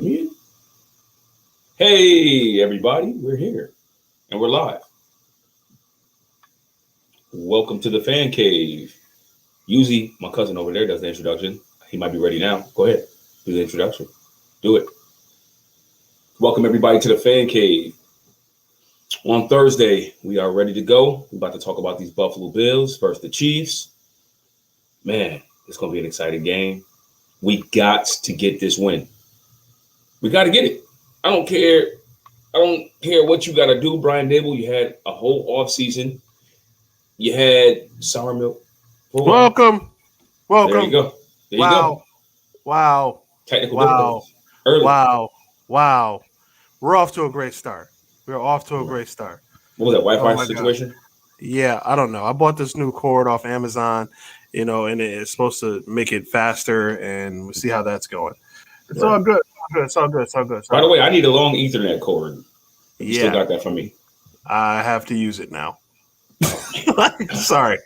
me in? Hey, everybody, we're here and we're live. Welcome to the Fan Cave. Usually, my cousin over there does the introduction. He might be ready now. Go ahead, do the introduction. Do it. Welcome, everybody, to the Fan Cave. On Thursday, we are ready to go. We're about to talk about these Buffalo Bills versus the Chiefs. Man, it's going to be an exciting game. We got to get this win. We got to get it. I don't care what you got to do, Brian Dable. You had a whole offseason. You had sour milk. Welcome. There you go. There you go. Wow. Technical difficulties. Early. Wow. We're off to a great start. We're off to a great start. What was that, Wi-Fi situation? God. Yeah, I don't know. I bought this new cord off Amazon, and it's supposed to make it faster, and we'll see how that's going. It's all good. It's all good. By the way, I need a long Ethernet cord. You still got that from me. I have to use it now. Sorry,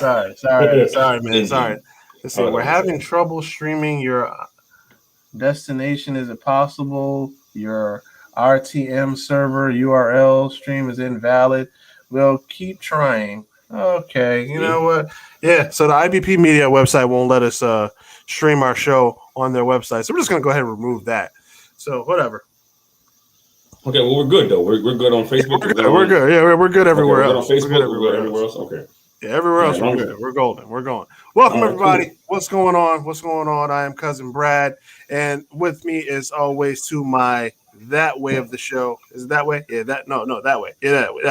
man. Sorry. Let's see. We're having trouble streaming your destination. Is it possible? Your RTM server URL stream is invalid. We'll keep trying. Okay. You know what? Yeah. So the IBP Media website won't let us stream our show on their website. So we're just going to go ahead and remove that. So whatever. Okay, well, we're good, though. We're good on Facebook. We're good. Yeah, we're good everywhere else. We're good on Facebook. We're good everywhere else. Okay. Yeah, everywhere else we're good. We're golden. We're going. Welcome, everybody. Cool. What's going on? I am Cousin Brad. And with me, as always, to my that way of the show. Is it that way? Yeah, no, that way. Yeah, that way.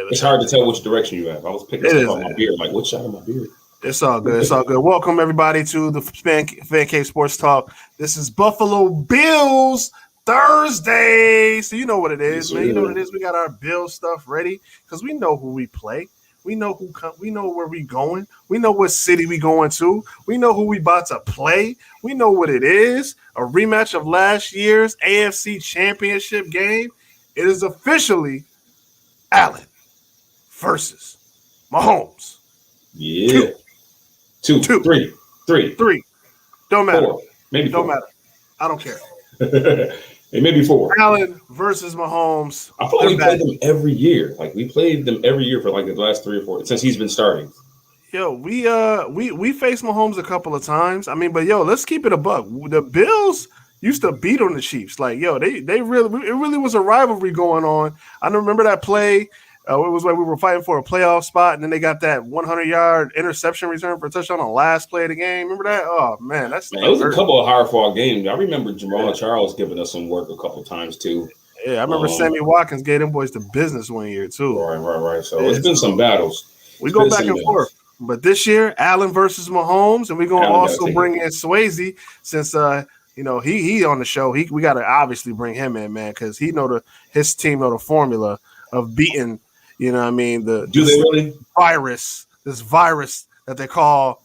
It's hard to tell which direction you have. I was picking stuff on my beard. Like, what side of my beard? It's all good. Welcome, everybody, to the Fan Cave Sports Talk. This is Buffalo Bills Thursday. So you know what it is, man. You know what it is. We got our Bills stuff ready because we know who we play. We know we know where we going. We know what city we going to. We know who we about to play. We know what it is. A rematch of last year's AFC Championship game. It is officially Allen versus Mahomes. Yeah. Two. Three. Don't matter. Four. Maybe don't four. matter. I don't care. It may be four. Allen versus Mahomes. I feel like we played them every year. Like we played them every year for like the last 3 or 4 since he's been starting. Yo, we faced Mahomes a couple of times. I mean, but let's keep it a buck. The Bills used to beat on the Chiefs. Like, they really was a rivalry going on. I remember that play. It was when we were fighting for a playoff spot, and then they got that 100-yard interception return for a touchdown on the last play of the game. Remember that? Oh man, it was a couple of hard-fought games. I remember Jamal Charles giving us some work a couple of times too. Yeah, I remember Sammy Watkins gave them boys the business one year too. Right. So it's been some battles. We go back and forth. But this year, Allen versus Mahomes, and we're gonna also bring in Swayze since he on the show. We gotta obviously bring him in, man, because his team know the formula of beating. You know what I mean? This virus that they call,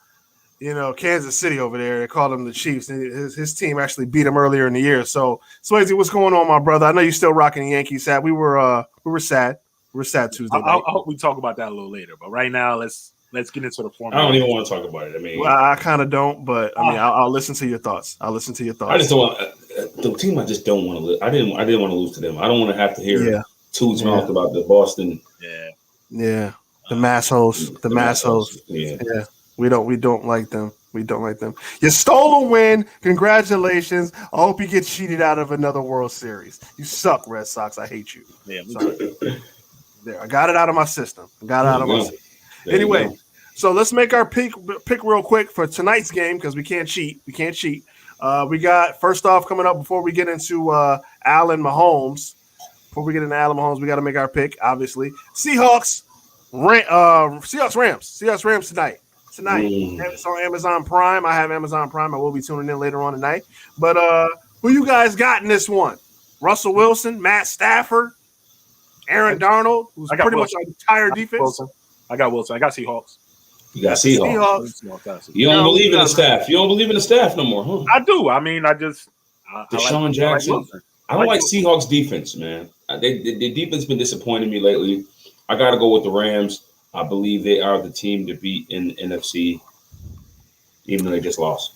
Kansas City over there. They call them the Chiefs. And his team actually beat him earlier in the year. So, Swayze, what's going on, my brother? I know you're still rocking the Yankees hat. We were sad. We were sad Tuesday night. I hope we talk about that a little later. But right now, let's get into the format. I don't even want to talk about it. I mean, I kind of don't, but I mean, I'll listen to your thoughts. I just don't want the team. I just don't want to lose. I didn't want to lose to them. I don't want to have to hear toots mouth about the Boston. Yeah. The mass hosts. Yeah. We don't like them. You stole a win. Congratulations. I hope you get cheated out of another World Series. You suck, Red Sox. I hate you. Yeah, there. I got it out of my system. Anyway, so let's make our pick real quick for tonight's game because we can't cheat. We got first off coming up before we get into Allen Mahomes. Before we get into Allen Mahomes, we got to make our pick, obviously. Seahawks Rams tonight. It's on Amazon Prime. I have Amazon Prime. I will be tuning in later on tonight. But who you guys got in this one? Russell Wilson, Matt Stafford, Aaron Donald, who's pretty much our entire defense. Wilson. I got Wilson. I got Seahawks. You got Seahawks. You don't believe in the staff. You don't believe in the staff no more, huh? I do. I mean, Deshaun Jackson. I don't like Seahawks defense, man. The defense been disappointing me lately. I got to go with the Rams. I believe they are the team to beat in the NFC, even though they just lost.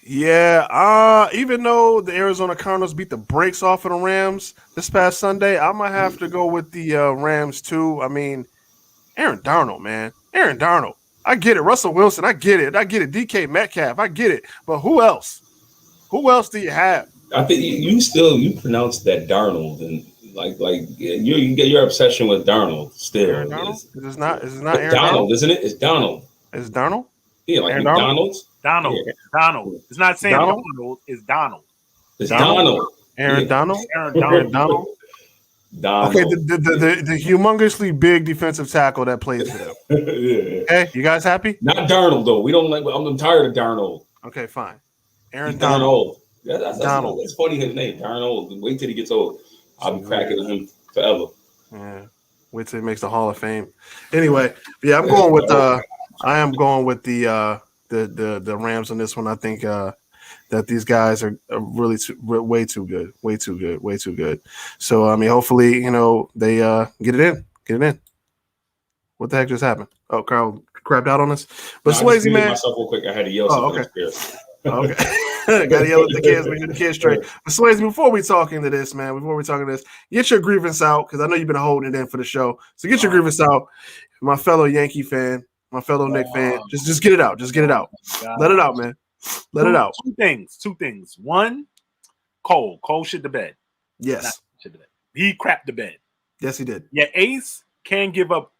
Yeah, even though the Arizona Cardinals beat the brakes off of the Rams this past Sunday, I might have to go with the Rams too. I mean, Aaron Darnold, man. Aaron Darnold. I get it. Russell Wilson, I get it. I get it. DK Metcalf, I get it. But who else? Who else do you have? I think you pronounce that Darnold and you get your obsession with Darnold still. Aaron Darnold? Is it not Aaron Donald, Darnold? isn't it? It's Donald. Is it Darnold? Yeah, like Aaron McDonald's. Donald. Yeah. Donald. It's not Sam Donald? Donald. It's Donald. It's Donald? Donald. Aaron Yeah. Donald? Aaron Aaron Donald. Donald? Donald. Okay, the humongously big defensive tackle that plays for them. Yeah. Okay, you guys happy? Not Darnold though. We don't like. I'm tired of Darnold. Okay, fine. Aaron He's Donald. Darnold. That's Donald. That's funny. His name Darnold. Wait till he gets old. I'll be cracking on him forever. Yeah. Wait till he makes the Hall of Fame. Anyway, yeah, I'm going with I am going with the Rams on this one. I think that these guys are really way too good. So I mean, hopefully, they get it in. What the heck just happened? Oh, Carl crapped out on us. But I just Swayze, muted man. myself real quick. I had to yell something upstairs. Okay. Gotta yell at the kids, make the kids straight. But Swayze, before we talk into this, man, get your grievance out, because I know you've been holding it in for the show. So get your grievance out. My fellow Yankee fan, my fellow Knick fan. Just get it out. Just get it out. Let it out, man. Let it out. Two things. One, Cole. Cole shit the bed. Yes. Shit the bed. He crapped the bed. Yes, he did. Yeah, Ace can give up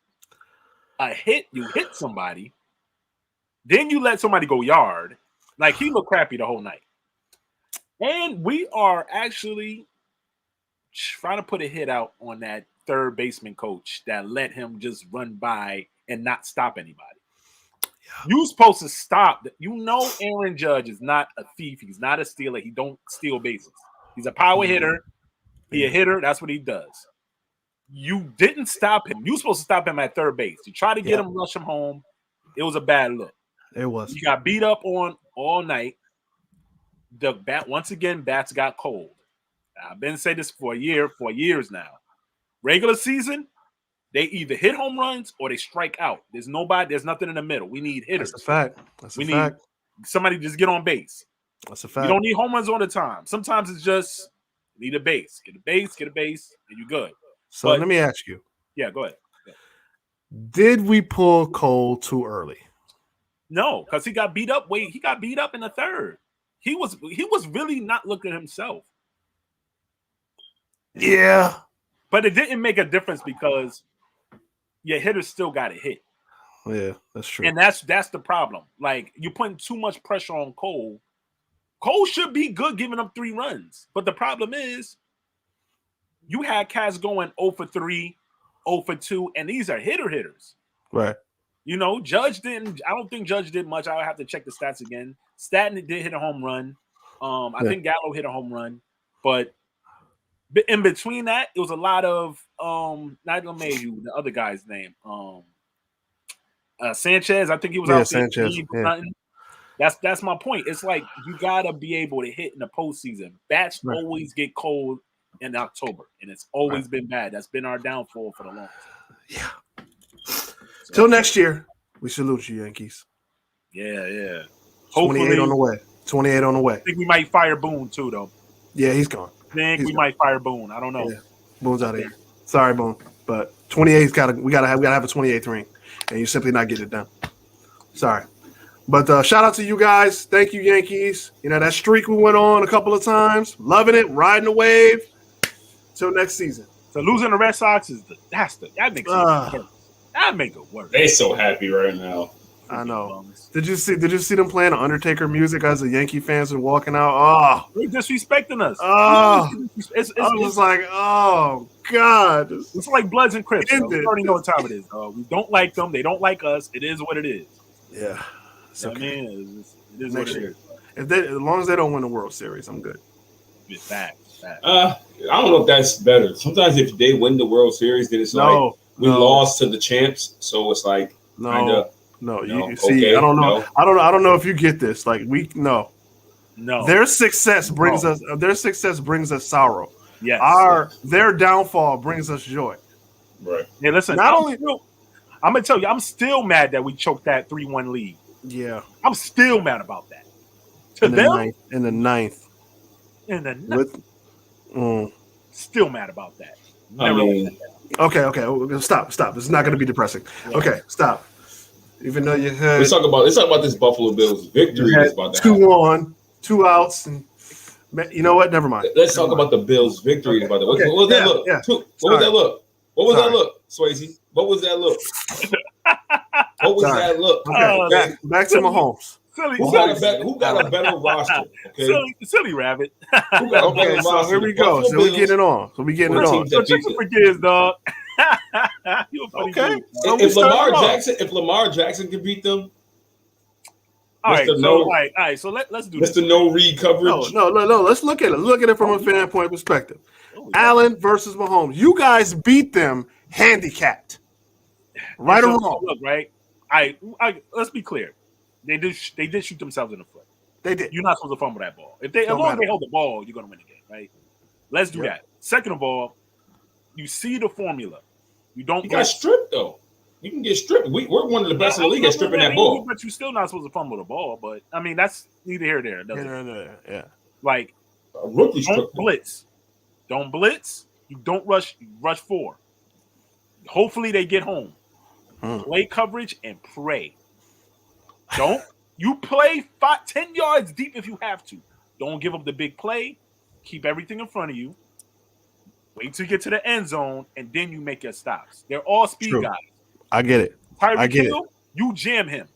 a hit. You hit somebody, then you let somebody go yard. Like, he looked crappy the whole night. And we are actually trying to put a hit out on that third baseman coach that let him just run by and not stop anybody. You're supposed to stop. Aaron Judge is not a thief. He's not a stealer. He don't steal bases. He's a power hitter. He a hitter. That's what he does. You didn't stop him. You were supposed to stop him at third base. You tried to get him, rush him home. It was a bad look. It was. You got beat up on all night. The bat, once again, bats got cold. I've been saying this for years now. Regular season, they either hit home runs or they strike out. There's nothing in the middle. We need hitters. That's a fact. We need somebody just get on base. That's a fact. You don't need home runs all the time. Sometimes it's just need a base. Get a base, and you're good. So let me ask you. Yeah, go ahead. Did we pull Cole too early? No, because he got beat up. He got beat up in the third. He was really not looking at himself. Yeah. But it didn't make a difference because your hitters still got to hit. Yeah, that's true. And that's the problem. Like, you're putting too much pressure on Cole. Cole should be good giving up 3 runs. But the problem is you had cats going 0 for 3, 0 for 2, and these are hitters. Right. Judge didn't. I don't think Judge did much. I'll have to check the stats again. Stanton did hit a home run. I think Gallo hit a home run. But in between that, it was a lot of not LeMahieu, the other guy's name. Sanchez. I think he was out there. Sanchez. Yeah. That's my point. It's like you gotta be able to hit in the postseason. Bats always get cold in October, and it's always been bad. That's been our downfall for the longest. Yeah. Till next year, we salute you, Yankees. Yeah. 28 on the way. 28 on the way. I think we might fire Boone too, though. Yeah, he's gone. Might fire Boone. I don't know. Yeah. Boone's out of here. Sorry, Boone, but 28's we gotta have a 28th ring, and you're simply not getting it done. Sorry, but shout out to you guys. Thank you, Yankees. That streak we went on a couple of times, loving it, riding the wave. Till next season. So losing the Red Sox that makes it worse. That make it worse. They so happy right now. I know. Did you see them playing Undertaker music as the Yankee fans were walking out? Oh, they're disrespecting us. Oh, I was like, oh God, it's like Bloods and Crips. We already know what time it is. We don't like them. They don't like us. It is what it is. Yeah, it's okay. It is what it is. As long as they don't win the World Series, I'm good. It's fact. I don't know if that's better. Sometimes if they win the World Series, then it's like we lost to the champs. So it's like you see, I don't know. I don't know if you get this. Like no. Their success brings us. Their success brings us sorrow. Yes. Their downfall brings us joy. Right. Hey, listen. I'm gonna tell you, I'm still mad that we choked that 3-1 lead. Yeah. I'm still mad about that. To in the them, ninth. In the ninth. Still mad about that. I mean, okay. Stop. This is not going to be depressing. Yeah. Okay, stop. Even though you had, let's talk about this Buffalo Bills victory that's about to happen. 2-1, 2 outs, and you know what? Never mind. Let's talk about the Bills victory. About what was that look? Yeah. What was that look? What was that look, Swayze? What was that look? What was that look? Okay, back to Mahomes. Who got a better roster? Okay? Silly rabbit. Who got a better roster? So here we go. So we getting it on. So chicken for kids, dog. Okay. If Lamar Jackson can beat them, all right. So let's do this. Mr. No read coverage. No. Let's look at it. Look at it from a fan point perspective. Allen versus Mahomes. You guys beat them handicapped. Right or wrong? Look, right. Let's be clear. They did shoot themselves in the foot. They did. You're not supposed to fumble that ball. As long as they hold the ball, you're gonna win the game, right? Let's do that. Second of all, you see the formula. You got stripped though. You can get stripped. We're one of the best in the league at stripping that ball. But you're still not supposed to fumble the ball. But I mean, that's neither here nor there. Yeah. Like rookie don't blitz. Don't blitz. You don't rush. You rush 4. Hopefully they get home. Play coverage and pray. Don't you play 10 yards deep if you have to. Don't give up the big play. Keep everything in front of you. Wait till you get to the end zone, and then you make your stops. They're all speed guys. I get it. Tyreek Hill, you jam him.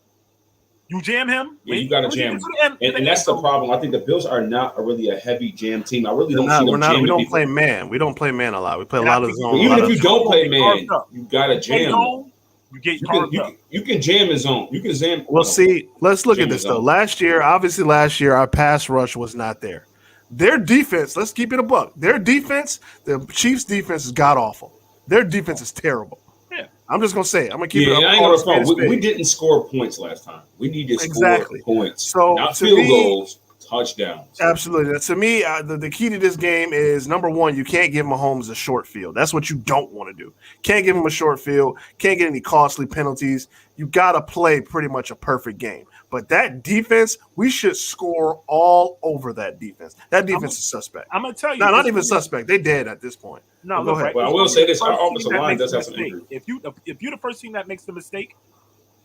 Yeah, you got to jam him. And that's the problem. I think the Bills are not really a heavy jam team. I really don't see them jamming. We don't play man. We don't play man a lot. We play a lot of zone. Even if you don't play man, you got to jam. You can jam his zone. You can jam. Well, see, let's look at this though. Last year, our pass rush was not there. Their defense, let's keep it a buck. Their defense, the Chiefs' defense is god awful. Their defense is terrible. Yeah, I'm just gonna say it. I'm gonna keep it. I ain't gonna we didn't score points last time. We need to score points. So not field goals. Touchdowns. Absolutely. To me, the key to this game is, number one, you can't give Mahomes a short field. That's what you don't want to do. Can't give him a short field. Can't get any costly penalties. You got to play pretty much a perfect game. But that defense, we should score all over that defense. That defense is suspect. I'm going to tell you. No, not even suspect. They dead at this point. No, go ahead. Well, I will say this. Our offensive line does have some injury. If you're the first team that makes the mistake,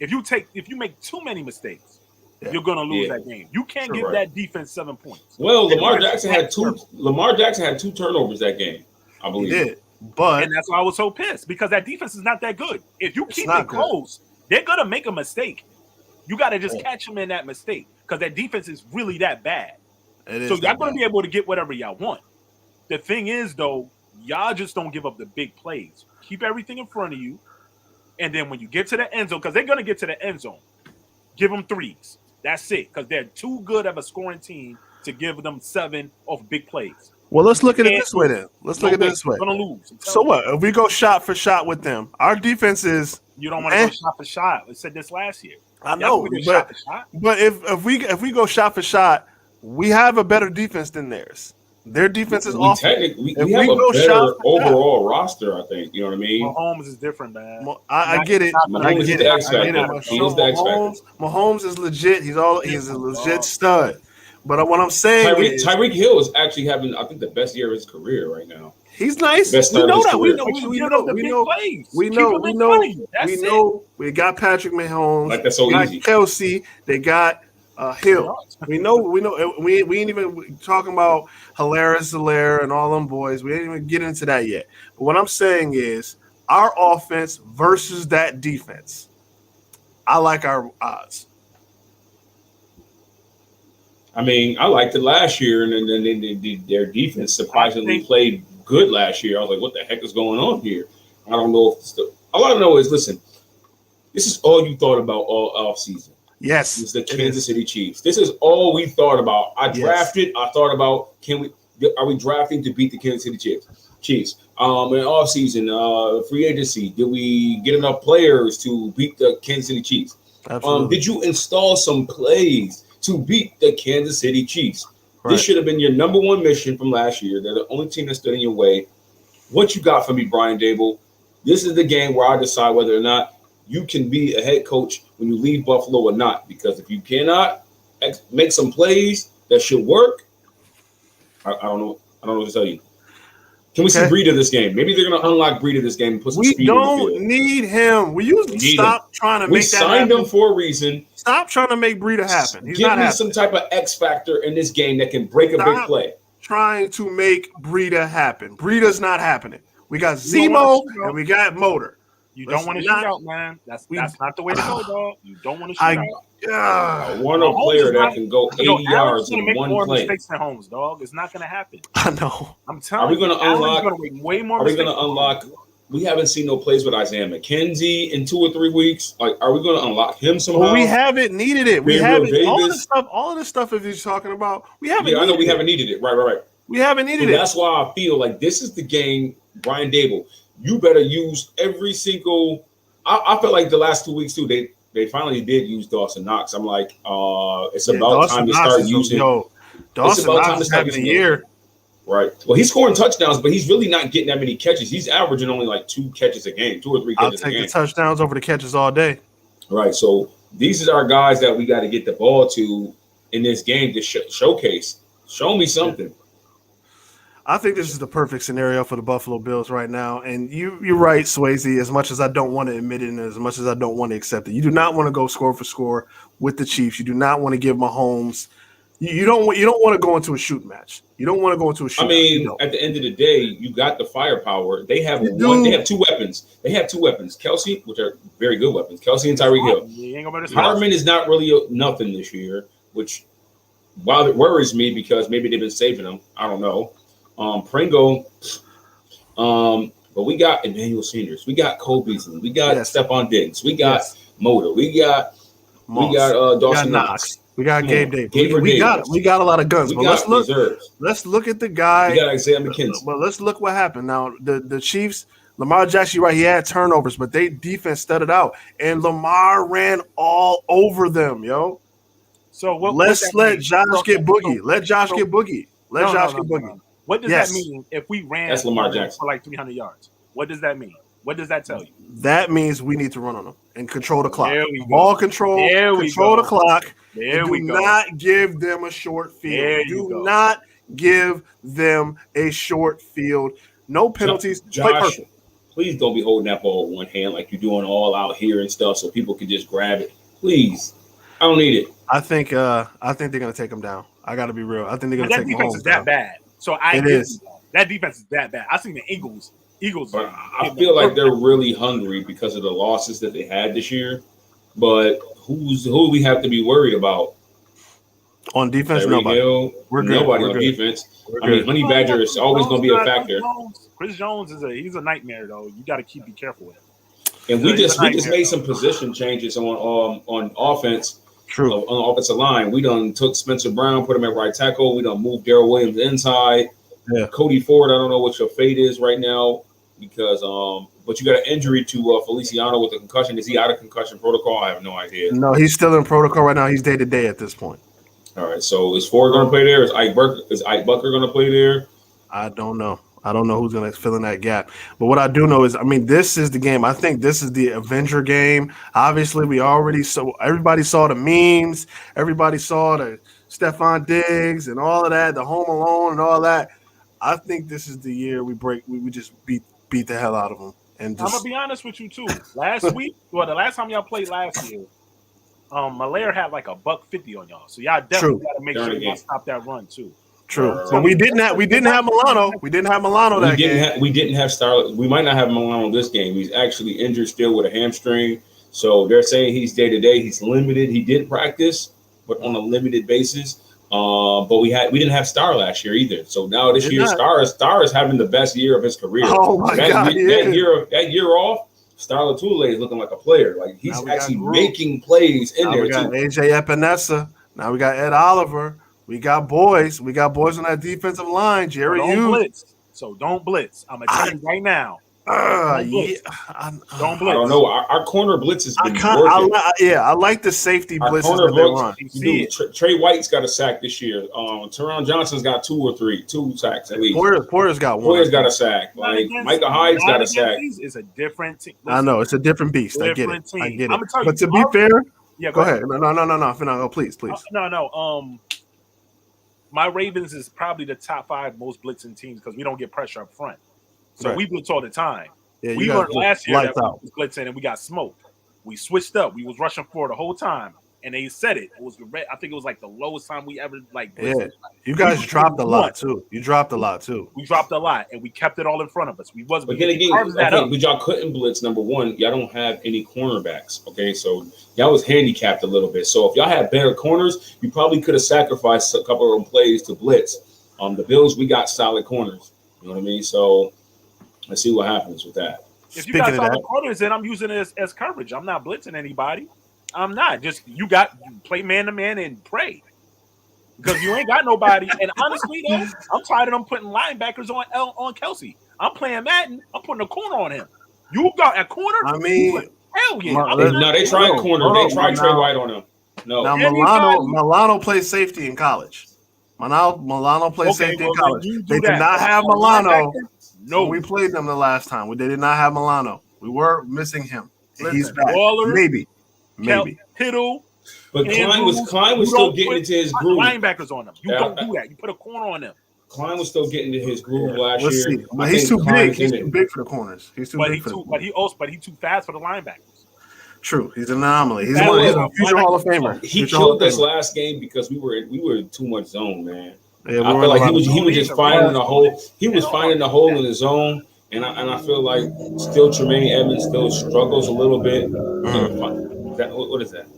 if you make too many mistakes, you're gonna lose that game. You can't give that defense 7 points. Well, Lamar Jackson had two turnovers that game, I believe. He did, and that's why I was so pissed, because that defense is not that good. If you keep it close, they're gonna make a mistake. You got to just catch them in that mistake, because that defense is really that bad. So y'all gonna be able to get whatever y'all want. The thing is, though, y'all just don't give up the big plays. Keep everything in front of you, and then when you get to the end zone, because they're gonna get to the end zone, give them 3s. That's it, because they're too good of a scoring team to give them 7 off big plays. Well, let's look at it this way then. Let's look at it this way. We're going to lose. So what? If we go shot for shot with them, our defense is... You don't want to go shot for shot. We said this last year. I know, but if we go shot for shot, we have a better defense than theirs. Their defense is awful. We have a better overall roster, I think. You know what I mean? Mahomes is different, man. I get it. Mahomes is the X factor. Mahomes is legit. He's a legit stud. But what I'm saying is Tyreek Hill is actually having, I think, the best year of his career right now. He's nice. We know that. We know. We got Patrick Mahomes. Like that's so easy. Kelsey. They got Hill. We know. We ain't even talking about Hilaire and all them boys. We ain't even get into that yet. But what I'm saying is, our offense versus that defense, I like our odds. I mean, I liked it last year, and then their defense surprisingly played good last year. I was like, what the heck is going on here? I don't know if all I know is, listen, this is all you thought about all offseason. Yes. It's the Kansas City Chiefs. This is all we thought about. I thought about, are we drafting to beat the Kansas City Chiefs? In offseason, free agency, did we get enough players to beat the Kansas City Chiefs? Absolutely. Did you install some plays to beat the Kansas City Chiefs? Right. This should have been your number one mission from last year. They're the only team that stood in your way. What you got for me, Brian Daboll? This is the game where I decide whether or not you can be a head coach when you leave Buffalo or not. Because if you cannot, make some plays that should work, I don't know. I don't know what to tell you. Can we see Breida this game? Maybe they're going to unlock Breida this game and put some speed in the field. We don't need him. Stop trying to make that happen. We signed him for a reason. Stop trying to make Breida happen. Give me some type of X factor in this game that can break a big play. Trying to make Breida happen. Breida's not happening. We got Zemo and we got Motor. You don't want to shoot out, man. That's not the way to go, dog. You don't want to shoot out. I want a player that can go 80 yards in one play. Mistakes than Holmes, dog. It's not going to happen. I know. I'm telling you. Are we going to unlock? Way more. Are we going to unlock? We haven't seen no plays with Isaiah McKenzie in 2 or 3 weeks. Like, are we going to unlock him somehow? Well, we haven't needed it. We haven't. All of the stuff that he's talking about, we haven't. Yeah, I know we haven't needed it. Right. We haven't needed it. That's why I feel like this is the game, Brian Dable. You better use every single. I feel like the last 2 weeks too. They finally did use Dawson Knox. I'm like, it's about time to start using. Dawson Knox is having a year. Right. Well, he's scoring touchdowns, but he's really not getting that many catches. He's averaging only like 2 catches a game, 2 or 3 catches a game. I'll take the touchdowns over the catches all day. Right. So these are our guys that we got to get the ball to in this game to showcase. Show me something. I think this is the perfect scenario for the Buffalo Bills right now. And you're right, Swayze, as much as I don't want to admit it and as much as I don't want to accept it. You do not want to go score for score with the Chiefs. You do not want to give Mahomes. You don't want to go into a shoot match. You don't want to go into a shoot match. At the end of the day, you got the firepower. They have They have 2 weapons. They have 2 weapons. Kelsey, which are very good weapons. Kelsey and Tyreek Hill. Hardman is not really nothing this year, which while it worries me because maybe they've been saving him. I don't know. Pringle, but we got Emmanuel Sanders, we got Cole Beasley, we got Stephon Diggs, we got Motor, we got Dawson Knox, we got Gabe Davis. We got a lot of guns. But let's look at the guy. We got Isaiah McKenzie. But let's look what happened. Now the Chiefs, Lamar Jackson, right? He had turnovers, but they defense studded out, and Lamar ran all over them, yo. So let's let Josh get boogie. Let Josh get boogie. Let Josh get boogie. What does that mean if we ran That's Lamar Jackson for like 300 yards? What does that mean? What does that tell you? That means we need to run on them and control the clock. Ball control, control the clock. Do not give them a short field. Do not give them a short field. No penalties. Josh, please don't be holding that ball with one hand like you're doing all out here and stuff so people can just grab it. Please. I don't need it. I think they're going to take them down. I got to be real. I think they're going to take them down. That defense is that bad. So that defense is that bad. I seen the Eagles. But I feel like they're really hungry because of the losses that they had this year. But who do we have to be worried about? On defense, nobody. Nobody on defense. Honey Badger is always going to be a factor. Chris Jones he's a nightmare though. You got to be careful with him. And we just made some position changes on offense. True. On the offensive line, we done took Spencer Brown, put him at right tackle. We done moved Darrell Williams inside. Yeah. Cody Ford, I don't know what your fate is right now because but you got an injury to Feliciano with a concussion. Is he out of concussion protocol? I have no idea. No, he's still in protocol right now. He's day to day at this point. All right. So is Ford going to play there? Is Ike Bucker going to play there? I don't know. I don't know who's going to fill in that gap. But what I do know is, this is the game. I think this is the Avenger game. Obviously, everybody saw the memes. Everybody saw the Stephon Diggs and all of that, the Home Alone and all that. I think this is the year we just beat the hell out of them. And I'm going to be honest with you, too. Last week, the last time y'all played last year, Malaire had like $150 on y'all. So y'all definitely got to make sure y'all stop that run, too. True, but we didn't have Milano. We didn't have Milano that game. We didn't have Starlet. We might not have Milano this game. He's actually injured still with a hamstring. So they're saying he's day to day. He's limited. He did practice, but on a limited basis. But we didn't have Star last year either. So now this year, Star is having the best year of his career. Oh my God! That year off, Star Lotulelei is looking like a player. Like he's actually making plays in there. We got AJ Epinesa. Now we got Ed Oliver. We got boys. We got boys on that defensive line. Jerry Hughes. Don't blitz. I'm going to tell you right now. Don't blitz. I don't know. Our corner blitz has been working. I like the safety blitz that they run. Trey White's got a sack this year. Teron Johnson's got 2 sacks at least. Porter's got one. Porter's got a sack. Like Micah Hyde's got a sack. It's a different team. I know it's a different beast. I get it. But to be fair, Yeah, Go ahead. No. Please. No. My Ravens is probably the top 5 most blitzing teams because we don't get pressure up front. So we blitz all the time. Yeah, we learned last year that we out. was blitzing and we got smoked. We switched up. We was rushing for the whole time. And they said it. It was I think it was like the lowest time we ever like blitzed. Yeah. You guys dropped a lot too. You dropped a lot too. We dropped a lot and we kept it all in front of us. But then again, but y'all couldn't blitz. Number one, y'all don't have any cornerbacks. Okay, so y'all was handicapped a little bit. So if y'all had better corners, you probably could have sacrificed a couple of them plays to blitz. The Bills, we got solid corners. You know what I mean? So let's see what happens with that. If you got solid corners, then I'm using it as coverage. I'm not blitzing anybody. I'm not. Just you play man to man and pray because you ain't got nobody. And honestly, though, I'm tired of them putting linebackers on Kelsey. I'm playing Madden. I'm putting a corner on him. You got a corner. I mean, hell yeah. No, they tried corner. They tried Trey White on him. No. Now Milano plays safety in college. Milano plays safety in college. They did not have Milano. No, we played them the last time. They did not have Milano. We were missing him. He's back. Maybe. Kittle. But Klein was still getting into his groove. Linebackers on them. You don't do that. You put a corner on them. Klein was still getting into his groove last year. See. He's too big. He's too big for the corners. He's too big for the corners. But he's too fast for the linebackers. True. He's an anomaly. He's a future Hall of Famer. He killed us last game because we were in too much zone, man. Yeah, I feel like he was just finding the hole. He was finding the hole in the zone. And I feel like still Tremaine Edmonds still struggles a little bit. What is that?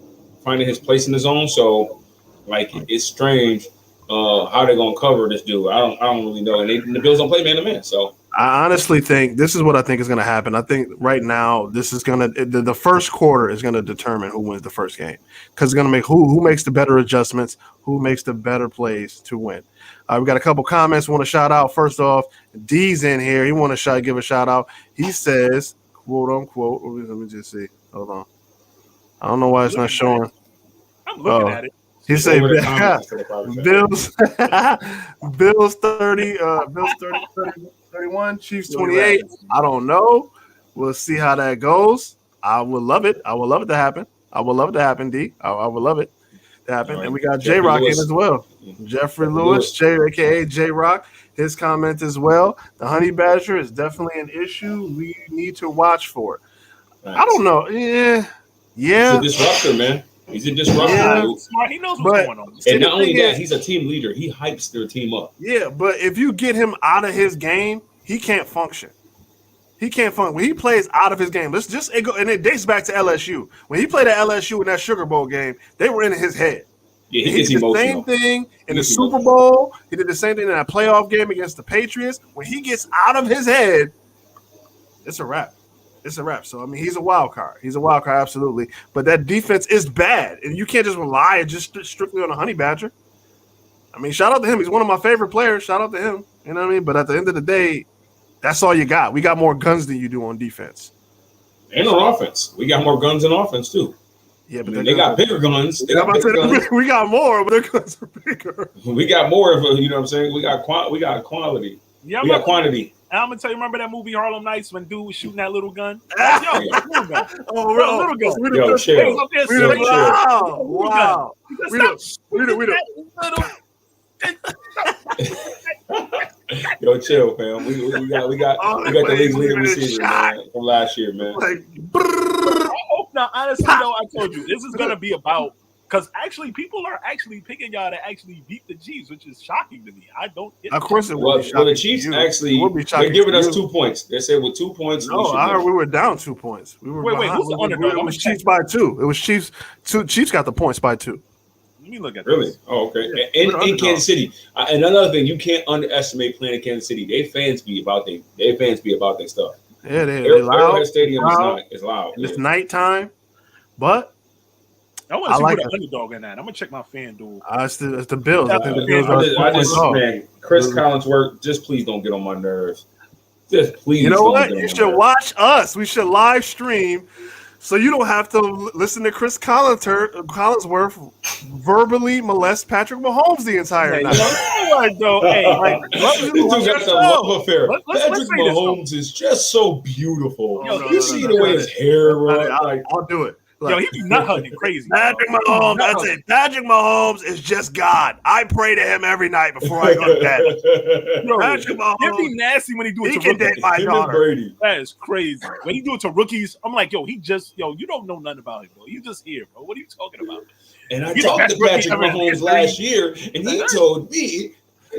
Finding his place in the zone. So, like, it's strange how they're gonna cover this dude. I don't really know. And the Bills don't play man to man. So I honestly think this is what I think is gonna happen. I think right now this is the first quarter is gonna determine who wins the first game because it's gonna make who makes the better adjustments, who makes the better plays to win. We got a couple comments. Want to shout out. First off, D's in here. He want to give a shout out. He says, "quote unquote." Let me just see. Hold on. I don't know why it's not showing. I'm looking at it. He said, "Bills, Bills 30, Bills 31, Chiefs 28." I don't know. We'll see how that goes. I would love it. I would love it to happen. I would love it to happen, D. I would love it to happen. And we got J Rock in as well. Jeffrey Lewis, aka J Rock, his comment as well. The honey badger is definitely an issue. We need to watch for it. Nice. I don't know. Yeah. He's a disruptor, man. He's a disruptor. Yeah. Smart. He knows what's going on. And not only that, he's a team leader. He hypes their team up. Yeah, but if you get him out of his game, he can't function. He can't function. When he plays out of his game, and it dates back to LSU. When he played at LSU in that Sugar Bowl game, they were in his head. Yeah, he did the same thing in the Super Bowl. He did the same thing in that playoff game against the Patriots. When he gets out of his head, it's a wrap. It's a wrap. So, I mean, he's a wild card. He's a wild card, absolutely. But that defense is bad. And you can't just rely just strictly on a honey badger. I mean, shout out to him. He's one of my favorite players. Shout out to him. You know what I mean? But at the end of the day, that's all you got. We got more guns than you do on defense. And on offense. We got more guns in offense, too. Yeah, but they got bigger guns. We got more, but their guns are bigger. We got more of you know what I'm saying? We got quality. Yeah, we got quantity. And I'm gonna tell you, remember that movie Harlem Nights when dude was shooting that little gun? Little gun. Yo, chill. Wow. Yo, chill, fam. We got the league's leading receiver, man, from last year, man. Now, honestly, though, I told you this is gonna be about because actually people are actually picking y'all to actually beat the Chiefs, which is shocking to me. I don't get of course it will be shocking. Well, the Chiefs actually they're giving us 2 points. They said with 2 points. No, I heard we were down 2 points. We were wait, who's the underdog? It was Chiefs by 2. It was Chiefs. Chiefs got the points by 2. Let me look at really. This. Oh, okay. Yeah, in Kansas City, and another thing, you can't underestimate playing in Kansas City. Their fans be about their stuff. Yeah, they're loud. Arrowhead Stadium is loud. It's nighttime, but I want to see the underdog in that. I'm gonna check my FanDuel. It's the Bills. I think the Bills are. Man, Chris Collinsworth, just please don't get on my nerves. Just please. You know what? You should watch us. We should live stream, so you don't have to listen to Chris Collinsworth verbally molest Patrick Mahomes the entire night. This dude got the love affair. Patrick Mahomes is just so beautiful. You see the way his hair runs. I'll do it. Yo, he be nut hugging crazy. Patrick Mahomes, that's it. Patrick Mahomes is just God. I pray to him every night before I go to bed. Yo, Patrick Mahomes, it'd be nasty when he do it he to can rookies. date my Him and daughter. Brady. That is crazy. When he do it to rookies, I'm like, yo, you don't know nothing about him, bro. You just here, bro. What are you talking about? And I He's the talked best to rookie Patrick ever in Mahomes history. last year, and he told me,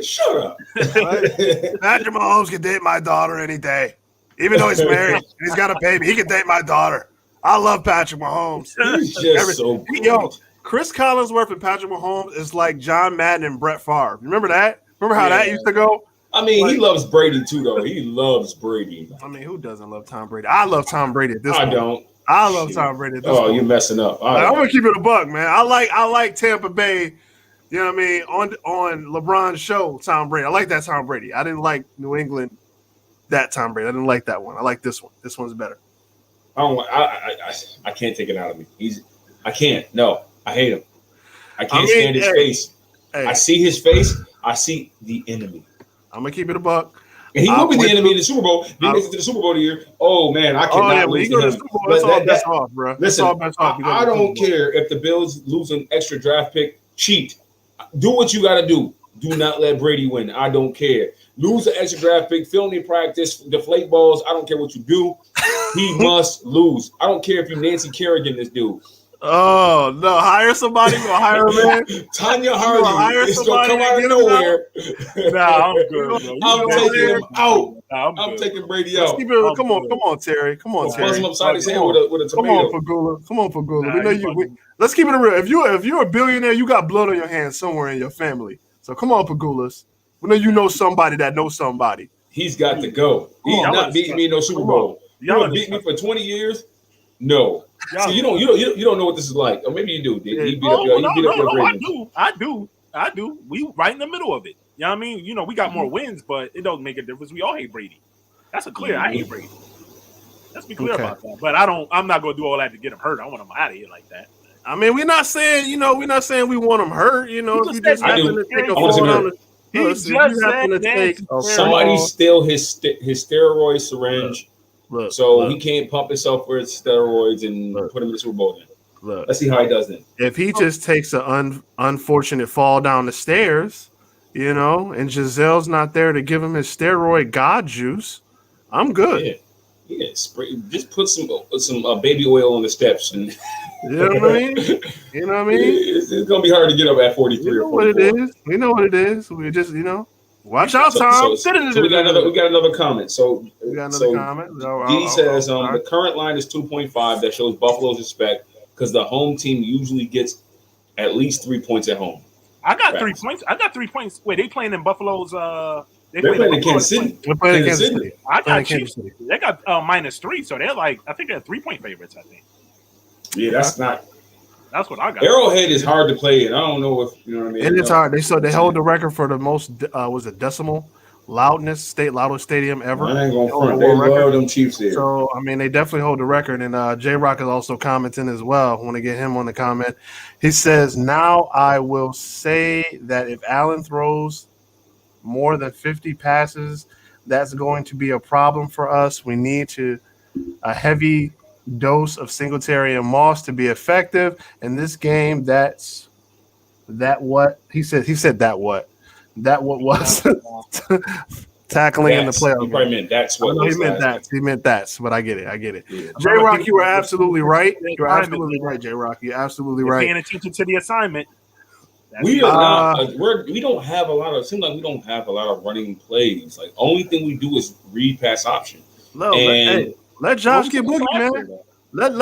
"Shut up." Patrick Mahomes can date my daughter any day. Even though he's married and he's got a baby, he can date my daughter. I love Patrick Mahomes. He's just so good. Yo, Chris Collinsworth and Patrick Mahomes is like John Madden and Brett Favre. Remember that? Remember how that used to go? I mean, he loves Brady too, though. He loves Brady. I mean, who doesn't love Tom Brady? I love Tom Brady at this I point. don't. I love Tom Brady at this Oh, point. you're messing up. Like, I'm gonna keep it a buck, man. I like Tampa Bay. You know what I mean? On LeBron's show, Tom Brady. I like that Tom Brady. I didn't like New England. That Tom Brady. I didn't like that one. I like this one. This one's better. I can't take it out of me. I can't. No, I hate him. I can't stand his face. Hey, I see his face. I see the enemy. I'm gonna keep it a buck. And he will be the enemy in the Super Bowl. If he makes it to the Super Bowl the year, oh man, I cannot when lose you go to to the him. Super Bowl, that's all But best off, bro. Listen, That's all best off. I don't care if the Bills lose an extra draft pick. Cheat. Do what you got to do. Do not let Brady win. I don't care. Lose an extra draft pick, film in practice, deflate balls. I don't care what you do. He must lose. I don't care if you Nancy Kerrigan this dude. Oh no! Hire somebody. Go hire a man. Tanya hire Hardy is going to come out somebody of and get him nowhere. Nah, I'm good, bro. I'm taking him out. Nah, I'm good. taking Brady Let's out. keep it, come on, Terry. Come on, Buzz Terry. him upside his head with a Come tomato. on, Pagula. Come on, Pagula. Nah, We know you you. fucking- Let's keep it real. If you're a billionaire, you got blood on your hands somewhere in your family. So come on, Pagulas. We know you know somebody that knows somebody. He's got to go. He's Come on. not beating me in no Super Come Bowl. You Y'all want to beat me for 20 years? No. Y'all- See, you don't know what this is like. Or maybe you do. He beat up Oh, your no, Ravens. I do. We right in the middle of it. You know what I mean? You know, we got more wins, but it don't make a difference. We all hate Brady. That's a clear. I hate Brady. Let's be clear about that. But I'm not gonna do all that to get him hurt. I want him out of here like that. I mean, we're not saying we want him hurt. You know, if you just I happen do. to take a I wanna see fall him down hurt. the He listen, just if you happen to said take Nancy a fall- Somebody steal his steroid syringe, Look, so look, he can't pump himself with steroids and Look. put him in the Super Bowl. Then look. let's see how he does then. If he just takes an unfortunate fall down the stairs, you know, and Giselle's not there to give him his steroid god juice, I'm good. Yeah, just put some baby oil on the steps, and You know what I mean? You know what I mean? it's gonna be hard to get up at 43 You know or what it 44. is. We know what it is. We just, watch out, Tom. So we got another comment. So We got another comment. D says the current line is 2.5. That shows Buffalo's respect because the home team usually gets at least 3 points at home. I got 3 points. I got 3 points. Wait, they playing in Buffalo's They're playing in Kansas City. We're playing Kansas Kansas City. City. I Playing got Kansas Chiefs. City. They got -3, so they're like, I think they're 3-point favorites. I think Yeah, that's not. that's what I got. Arrowhead is hard to play, and I don't know if you know what I mean. And it's hard. They held the record for the most was it decimal loudest stadium ever. I ain't gonna They hold front. the They world record. love them Chiefs there. So I mean, they definitely hold the record. And J Rock is also commenting as well. I want to get him on the comment. He says, "Now I will say that if Allen throws more than 50 passes, that's going to be a problem for us. We need a heavy dose of Singletary and Moss to be effective in this game. That what he said. He said that what was tackling in the He playoffs. probably meant that's what He was meant last that. He meant that. But I get it. Yeah. J Rock, you were absolutely right. You're absolutely right, J Rock. You're absolutely They're right. paying attention to the assignment. That's We it. are not. We don't have a lot of. It seems like we don't have a lot of running plays. Like only thing we do is read pass option. No, And let Josh get boogie, man. Let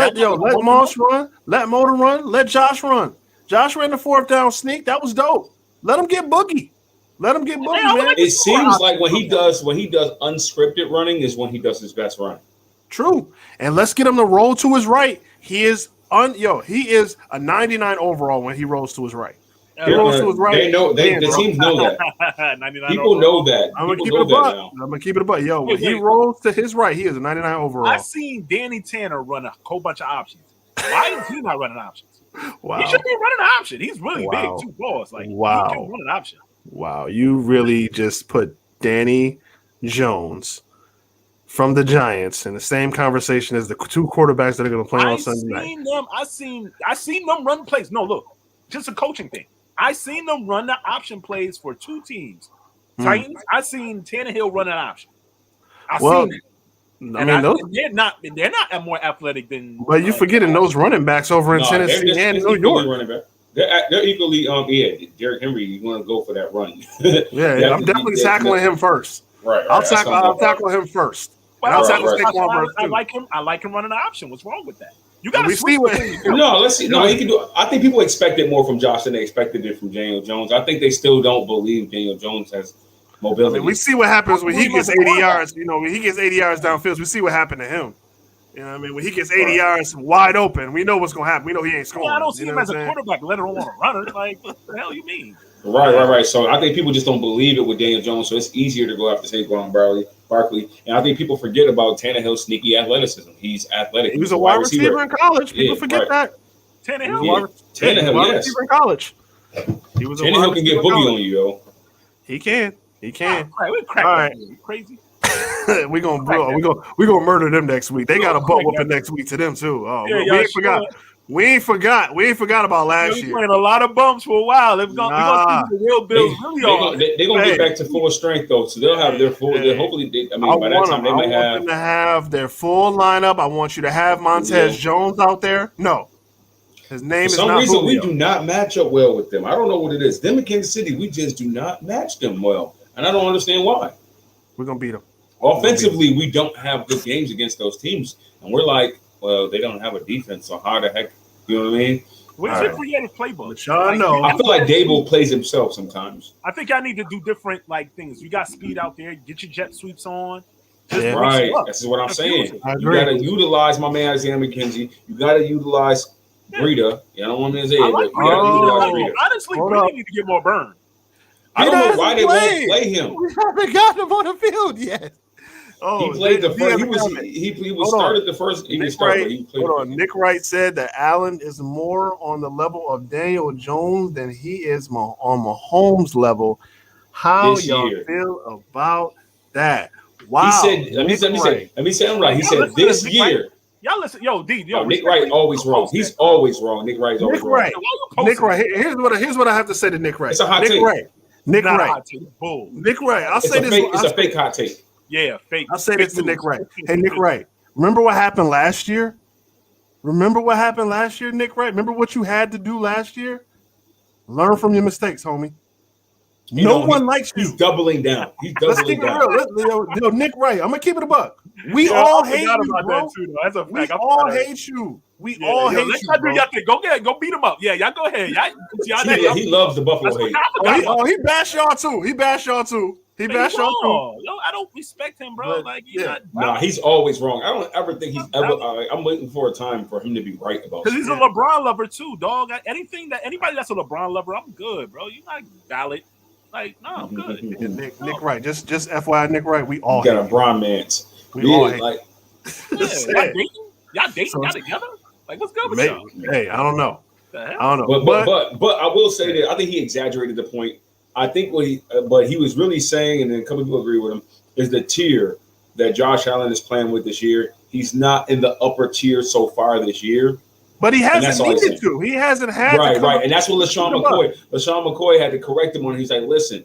Moss run. Let Motor run. Let Josh run. Josh ran the fourth down sneak. That was dope. Let him get boogie. Let him get boogie, man. it seems like when he does unscripted running is when he does his best run. True. And let's get him to roll to his right. He is he is a 99 overall when he rolls to his right. He rolls to his right. They know. The teams know that. 99 People know that. I'm gonna People keep know it a that buck. now. I'm gonna keep it a buck. Yo, when Wait, he wait. rolls to his right, he is a 99 overall. I seen Danny Tanner run a whole bunch of options. Why is he not running options? Wow. He should be running an option. He's really Wow. big, 2 balls. Like, Wow. he can run an option. Wow, you really just put Danny Jones from the Giants in the same conversation as the two quarterbacks that are going to play on Sunday night. I seen them run plays. No, look, just a coaching thing. I seen them run the option plays for two teams. Titans. I seen Tannehill run an option. Seen it. They're not more athletic than. But you're forgetting those running backs over in Tennessee and New York. Running back. They're equally. Derrick Henry. You want to go for that run? Yeah, I'm definitely tackling him first. Right. I'll tackle him first. Well, I like him. I like him running an option. What's wrong with that? You got to see what. Let's see. No, he can do. I think people expected more from Josh than they expected it from Daniel Jones. I think they still don't believe Daniel Jones has mobility. I mean, we see what happens when he gets 80 yards. When he gets 80 yards downfield, we see what happened to him. You know what I mean? When he gets 80 yards wide open, we know what's going to happen. We know he ain't scoring. Yeah, I don't see him as a quarterback, let alone a runner. Like, what the hell you mean? Right. So I think people just don't believe it with Daniel Jones, so it's easier to go after Saquon Barkley. And I think people forget about Tannehill's sneaky athleticism. He's athletic. He was a wide receiver in college. People forget that. Tannehill, wide receiver in college. Tannehill can get boogie on you, yo. He can. All right. Crazy. We're gonna murder them next week. They got a butt whooping next week to them too. Oh, we ain't forgot. We ain't forgot about last year. Playing a lot of bumps for a while. We're gonna see the real Bills really on. They're gonna get back to full strength though, so they'll have their full. Hopefully, by that time they might have. I want them to have their full lineup. I want you to have Montez Jones out there. No, his name is not. For some reason, we do not match up well with them. I don't know what it is. Them in Kansas City, we just do not match them well, and I don't understand why. We're gonna beat them. Offensively, we don't have good games against those teams, and we're like, well, they don't have a defense, so how the heck, you know what I mean? What's your creative playbook? I feel like Dable plays himself sometimes. I think I need to do different things. You got speed out there. Get your jet sweeps on. Right. That's what I'm saying. You got to utilize my man Isaiah McKenzie. You got to utilize Breida. I don't want to say it, but you got to utilize Breida. Honestly, Breida need to get more burn. I don't know why they won't play him. We haven't gotten him on the field yet. He played the first. He was started the first. He didn't start. Hold on. Nick Wright said that Allen is more on the level of Daniel Jones than he is on Mahomes' level. How y'all feel about that? Wow. He said. Let me say I'm right. He said this year. Y'all listen, Nick Wright always wrong. He's always wrong. Nick Wright is always wrong. Nick Wright. Here's what I have to say to Nick Wright. It's a hot take. Nick Wright. I'll say this. It's a fake hot take. Yeah, fake. I'll say this to Nick Wright. Hey, Nick Wright, remember what happened last year? Nick Wright? Remember what you had to do last year? Learn from your mistakes, homie. No one likes you. He's doubling down. Let's keep it real. Yo, Nick Wright, I'm going to keep it a buck. We all hate you, bro. That's a fact. We all hate you. We all hate you, bro. Go ahead. Go beat him up. Yeah, y'all go ahead. He loves the Buffalo hate. He bashed y'all too. He bashed y'all too. Yo, I don't respect him, bro. He's always wrong. I don't ever think he's ever. I'm waiting for a time for him to be right about. Because he's a LeBron lover too, dog. Anybody that's a LeBron lover, I'm good, bro. You're not valid. Like, no, I'm good. Nick Wright, just FYI, Nick Wright, we all got a Bron man's. We all hate. Like, y'all dating? Y'all together? Like, what's good with y'all? Hey, I don't know. But I will say that I think he exaggerated the point. I think what he was really saying, and then a couple people agree with him, is the tier that Josh Allen is playing with this year. He's not in the upper tier so far this year. But he hasn't needed to. He hasn't had to. Right. And that's what LaShawn McCoy had to correct him on. He's like, listen,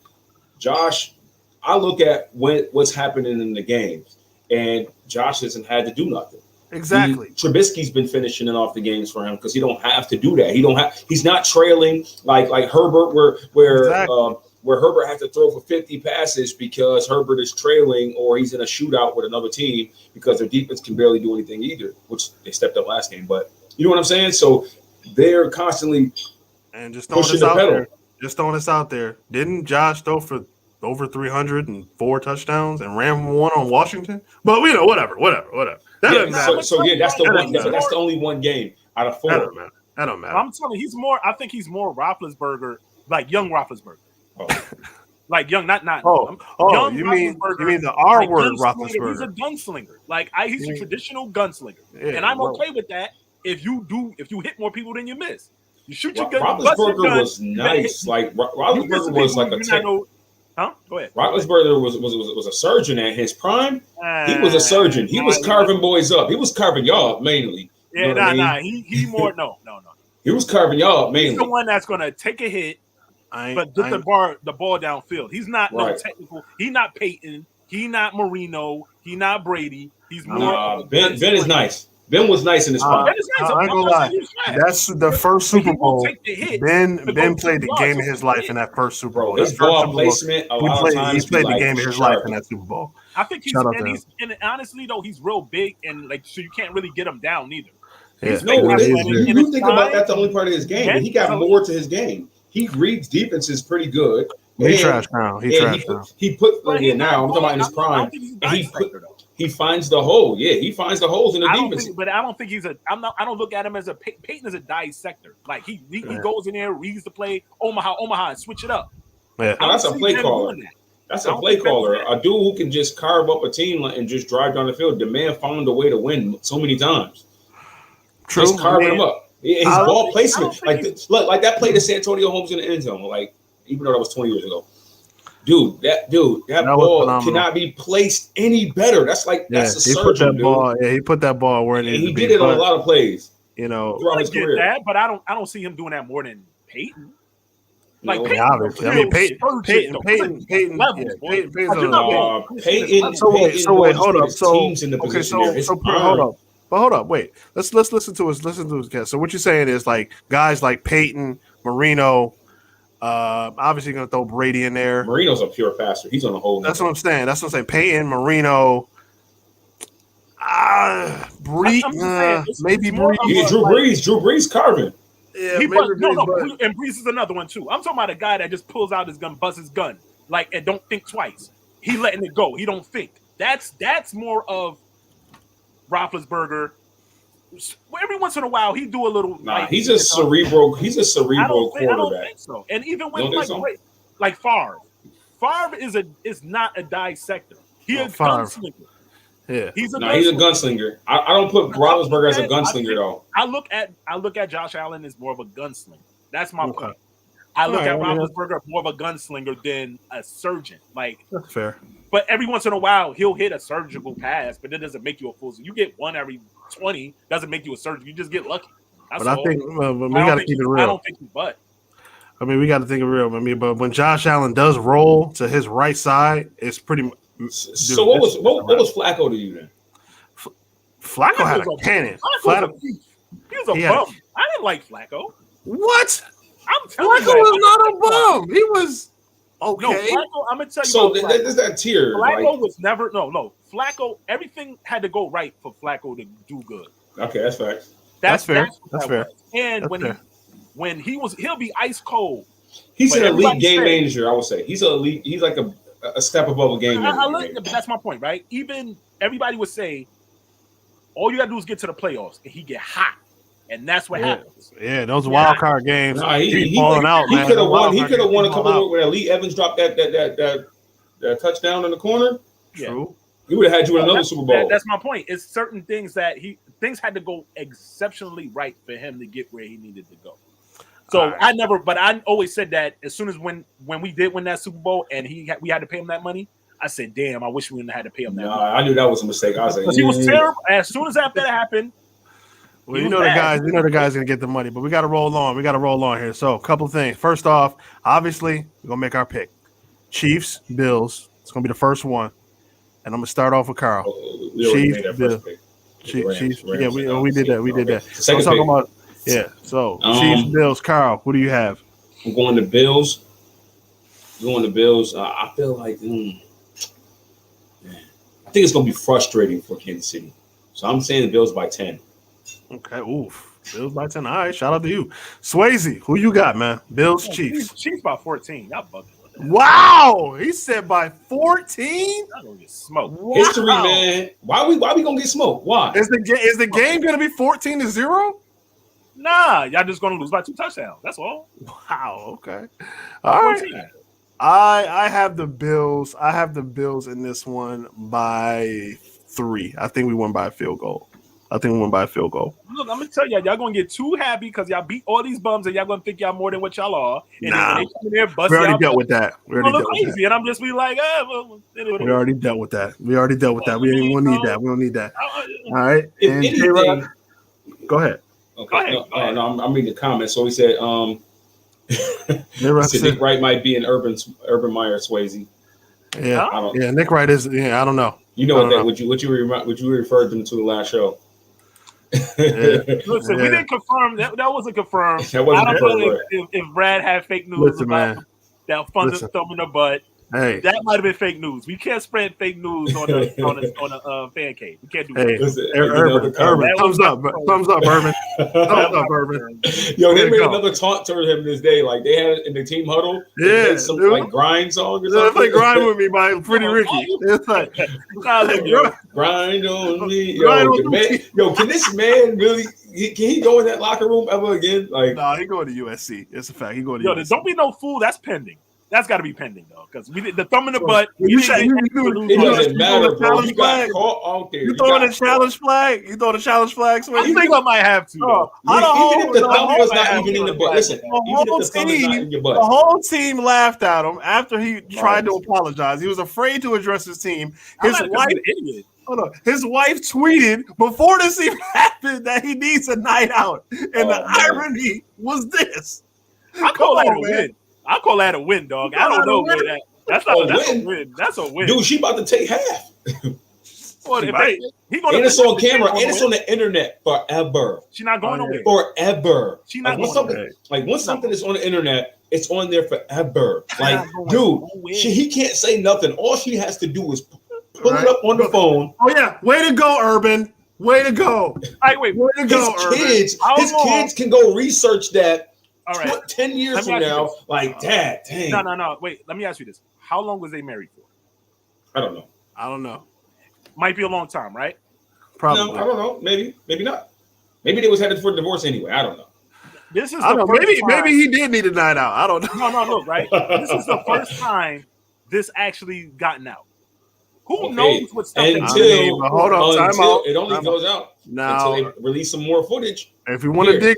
Josh, I look at what's happening in the games, and Josh hasn't had to do nothing. Exactly. Trubisky's been finishing it off the games for him because he don't have to do that. He's not trailing like Herbert, where Herbert has to throw for 50 passes because Herbert is trailing, or he's in a shootout with another team because their defense can barely do anything either, which they stepped up last game. But you know what I'm saying? So they're constantly just pushing the pedal. Just throwing this out there. Didn't Josh throw for over 304 touchdowns and ran one on Washington? But whatever. That doesn't matter. That's the one. That's the only one game out of 4. That don't matter. I'm telling you, I think he's more Roethlisberger, like young Roethlisberger. Oh. Like young, not. Young you mean the R word, Roethlisberger? He's a gunslinger. He's a traditional gunslinger, and I'm okay with that. If you hit more people than you miss, you shoot your gun. Roethlisberger was nice. Roethlisberger was like a tech. Huh? Go ahead. Roethlisberger was a surgeon at his prime. He was a surgeon. He was carving boys up. He was carving y'all up mainly. Yeah, You know what I nah. mean? He more no. He was carving y'all up He's the mainly. one that's gonna take a hit, but get the ball downfield. He's not no technical. He's not Peyton. He not Marino. He not Brady. He's more. Ben is nice. Ben was nice in his prime. I ain't gonna lie. That's the first Super Bowl. Ben played the game of his life in that first Super Bowl. His ball placement. He played the game of his life in that Super Bowl. I think he's and honestly though he's real big and like so you can't really get him down neither. Yeah. No, you think about that's the only part of his game. But he got more to his game. He reads defenses pretty good. He trashed now. He put now. I'm talking about in his prime. He finds the hole. Yeah, he finds the holes in the defense. But I don't think he's a. I don't look at him as a Peyton is a dissector. Like he goes in there, reads the play, Omaha, and switch it up. Yeah, that's a play caller. That's a play caller. A dude who can just carve up a team and just drive down the field. The man found a way to win so many times. True. Just carving him up. His ball placement, like that play to Santonio Holmes in the end zone. Like even though that was 20 years ago. That ball cannot be placed any better. That's a surgeon, dude. He put that ball where it needed to be. He did it on a lot of plays, throughout his career. That, but I don't see him doing that more than Peyton. Like Peyton, obviously. I mean, Peyton. So wait, hold up. Hold up. Wait. Let's listen to his cast. So what you're saying is like guys like Peyton, Marino. Obviously going to throw Brady in there. Marino's a pure passer. He's on a whole. That's what I'm saying. Peyton, Marino, maybe Breeze. Drew Brees carving. Yeah, and Breeze is another one too. I'm talking about a guy that just pulls out his gun, busts his gun, and don't think twice. He letting it go. He don't think. That's more of Roethlisberger. Every once in a while, he do a little. He's a cerebral. He's a cerebral quarterback. I don't think so. And even when like Favre is not a dissector. He's a gunslinger. Yeah, he's a gunslinger. I don't put Roethlisberger as a gunslinger though. I look at Josh Allen as more of a gunslinger. That's my point. I look at Roethlisberger more of a gunslinger than a surgeon. That's fair. But every once in a while, he'll hit a surgical pass, but it doesn't make you a fool. You get one every 20, doesn't make you a surgeon. You just get lucky. But I think we got to keep it real. I don't think he but. I mean, we got to think it real. I mean, but when Josh Allen does roll to his right side, it's pretty. So what was Flacco to you then? Flacco had a cannon. He was a bum. I didn't like Flacco. What? I'm telling you, Flacco was not a bum. He was. Okay. No, Flacco, I'm gonna tell you. So there's that tier. Flacco was never no. Flacco, everything had to go right for Flacco to do good. Okay, that's facts. That's fair. That's fair. And when he'll be ice cold. He's an elite game manager. I would say he's elite. He's like a step above a game manager. But that's my point, right? Even everybody would say, all you gotta do is get to the playoffs, and he get hot. And that's what happens. Yeah, those wild card games. He falling out, man. He could have won. He could have won a couple where Lee Evans dropped that touchdown in the corner. Yeah. True. He would have had you in another Super Bowl. That's my point. It's certain things that things had to go exceptionally right for him to get where he needed to go. So I always said that as soon as when we did win that Super Bowl and we had to pay him that money, I said, damn, I wish we wouldn't have had to pay him that money. I knew that was a mistake. I was like, he was terrible. As soon as after that happened. Well, the guy's gonna get the money, but we got to roll on. Here. So, a couple of things. First off, obviously, we're gonna make our pick. Chiefs, Bills. It's gonna be the first one, and I'm gonna start off with Carl. Chiefs, Bills. Chiefs. Yeah, we did that. We did that. So I'm talking about So Chiefs, Bills. Carl, who do you have? I'm going to Bills. I feel like, man, I think it's gonna be frustrating for Kansas City. So I'm saying the Bills by 10. Okay, oof. Bills by 10. All right, shout out to you. Swayze, who you got, man? Bills, Chiefs. Chiefs by 14. Y'all bugging. Wow, he said by 14? I'm gonna get smoked. Wow. History, man. Why we gonna get smoked? Why? Is the game gonna be 14-0? Nah, y'all just gonna lose by 2 touchdowns. That's all. Wow, okay. All right. I have the Bills. I have the Bills in this one by 3. I think we won by a field goal. I think we win by a field goal. Look, I'm gonna tell y'all gonna get too happy because y'all beat all these bums and y'all gonna think y'all more than what y'all are. And Nah. then when they come in there, bust We already y'all dealt butt, with that. We you already gonna dealt look with that. crazy, and I'm just be like, well, anyway, We already dealt with that. We already dealt with that. We don't need that. We don't need that. All right. If And anything, J-Rod, go ahead. okay, Go ahead, no, go ahead. no, I'm reading the comments. So he said, J-Rod said Nick Wright might be an Urban Meyer Swayze. Yeah, I don't. yeah. Nick Wright is. Yeah, I don't know. You know I what don't that? know. What you referred them to the last show? Yeah. Listen, we didn't confirm that. That wasn't confirmed. That wasn't I don't confirmed, know right. if Brad had fake news Listen, about man. that fun Listen. thumb in the butt. Hey, That might have been fake news. We can't spread fake news on a fan cave. We can't do hey, that. Listen, Urban, That was thumbs up, Urban. Thumbs up, Urban. Yo, Way they to made go. another taunt to him this day. Like they had it in the team huddle. They Yeah, played some dude. like grind song or They something. play "Grind with Me" by Pretty Ricky. It's like Grind on me, Grind yo, on the man, me. yo. Can this man really? Can he go in that locker room ever again? Like, Nah, he going to USC. It's a fact. He going to Yo, USC. don't be no fool. That's pending. That's got to be pending though, because we did the thumb in the butt. You we said- didn't you get do- lose it on doesn't that. matter, the bro. challenge You got flag? caught out there. You throwing got a challenge flag? You throwing a challenge flag? I Swayze? think I might have to. Though. Even if the thumb was I not have even in the to. butt. Listen, The even whole if the thumb is not in your the butt. whole team laughed at him after he tried to apologize. He was afraid to address his team. His wife, idiot. hold on, his wife tweeted before this even happened that he needs a night out, and the irony was this. I call Come that on, a man. win. I call that a win, dog. You I call don't that a know win? where that. That's not. A That's win? a win. That's a win. Dude, she about to take half. Well, She if might. he gonna And it's on camera, She and it's on the internet forever. not going Oh, yeah. nowhere. Forever. She not Like, going once something, once something is on the internet, it's on there forever. She's Like, not going dude, nowhere. he can't say nothing. All she has to do is pull Right. it up on the phone. Oh yeah, way to go, Urban. Way to go. Hey, wait. Way to go, Urban. His How long? kids can go research that All right. 10 years Let me from ask you now. this. Like, dad, dang. No. Wait. Let me ask you this. How long was they married for? I don't know. I don't know. Might be a long time, right? Probably. No, I don't know. Maybe not. Maybe they was headed for divorce anyway. I don't know. This is I don't the know. first time. Maybe he did need a night out. I don't know. No, look, right? This is the first time this actually gotten out. Who Okay. knows what stuff they Until, but hold on, time until out. it only Time goes out Now, until they release some more footage. if we want to Here.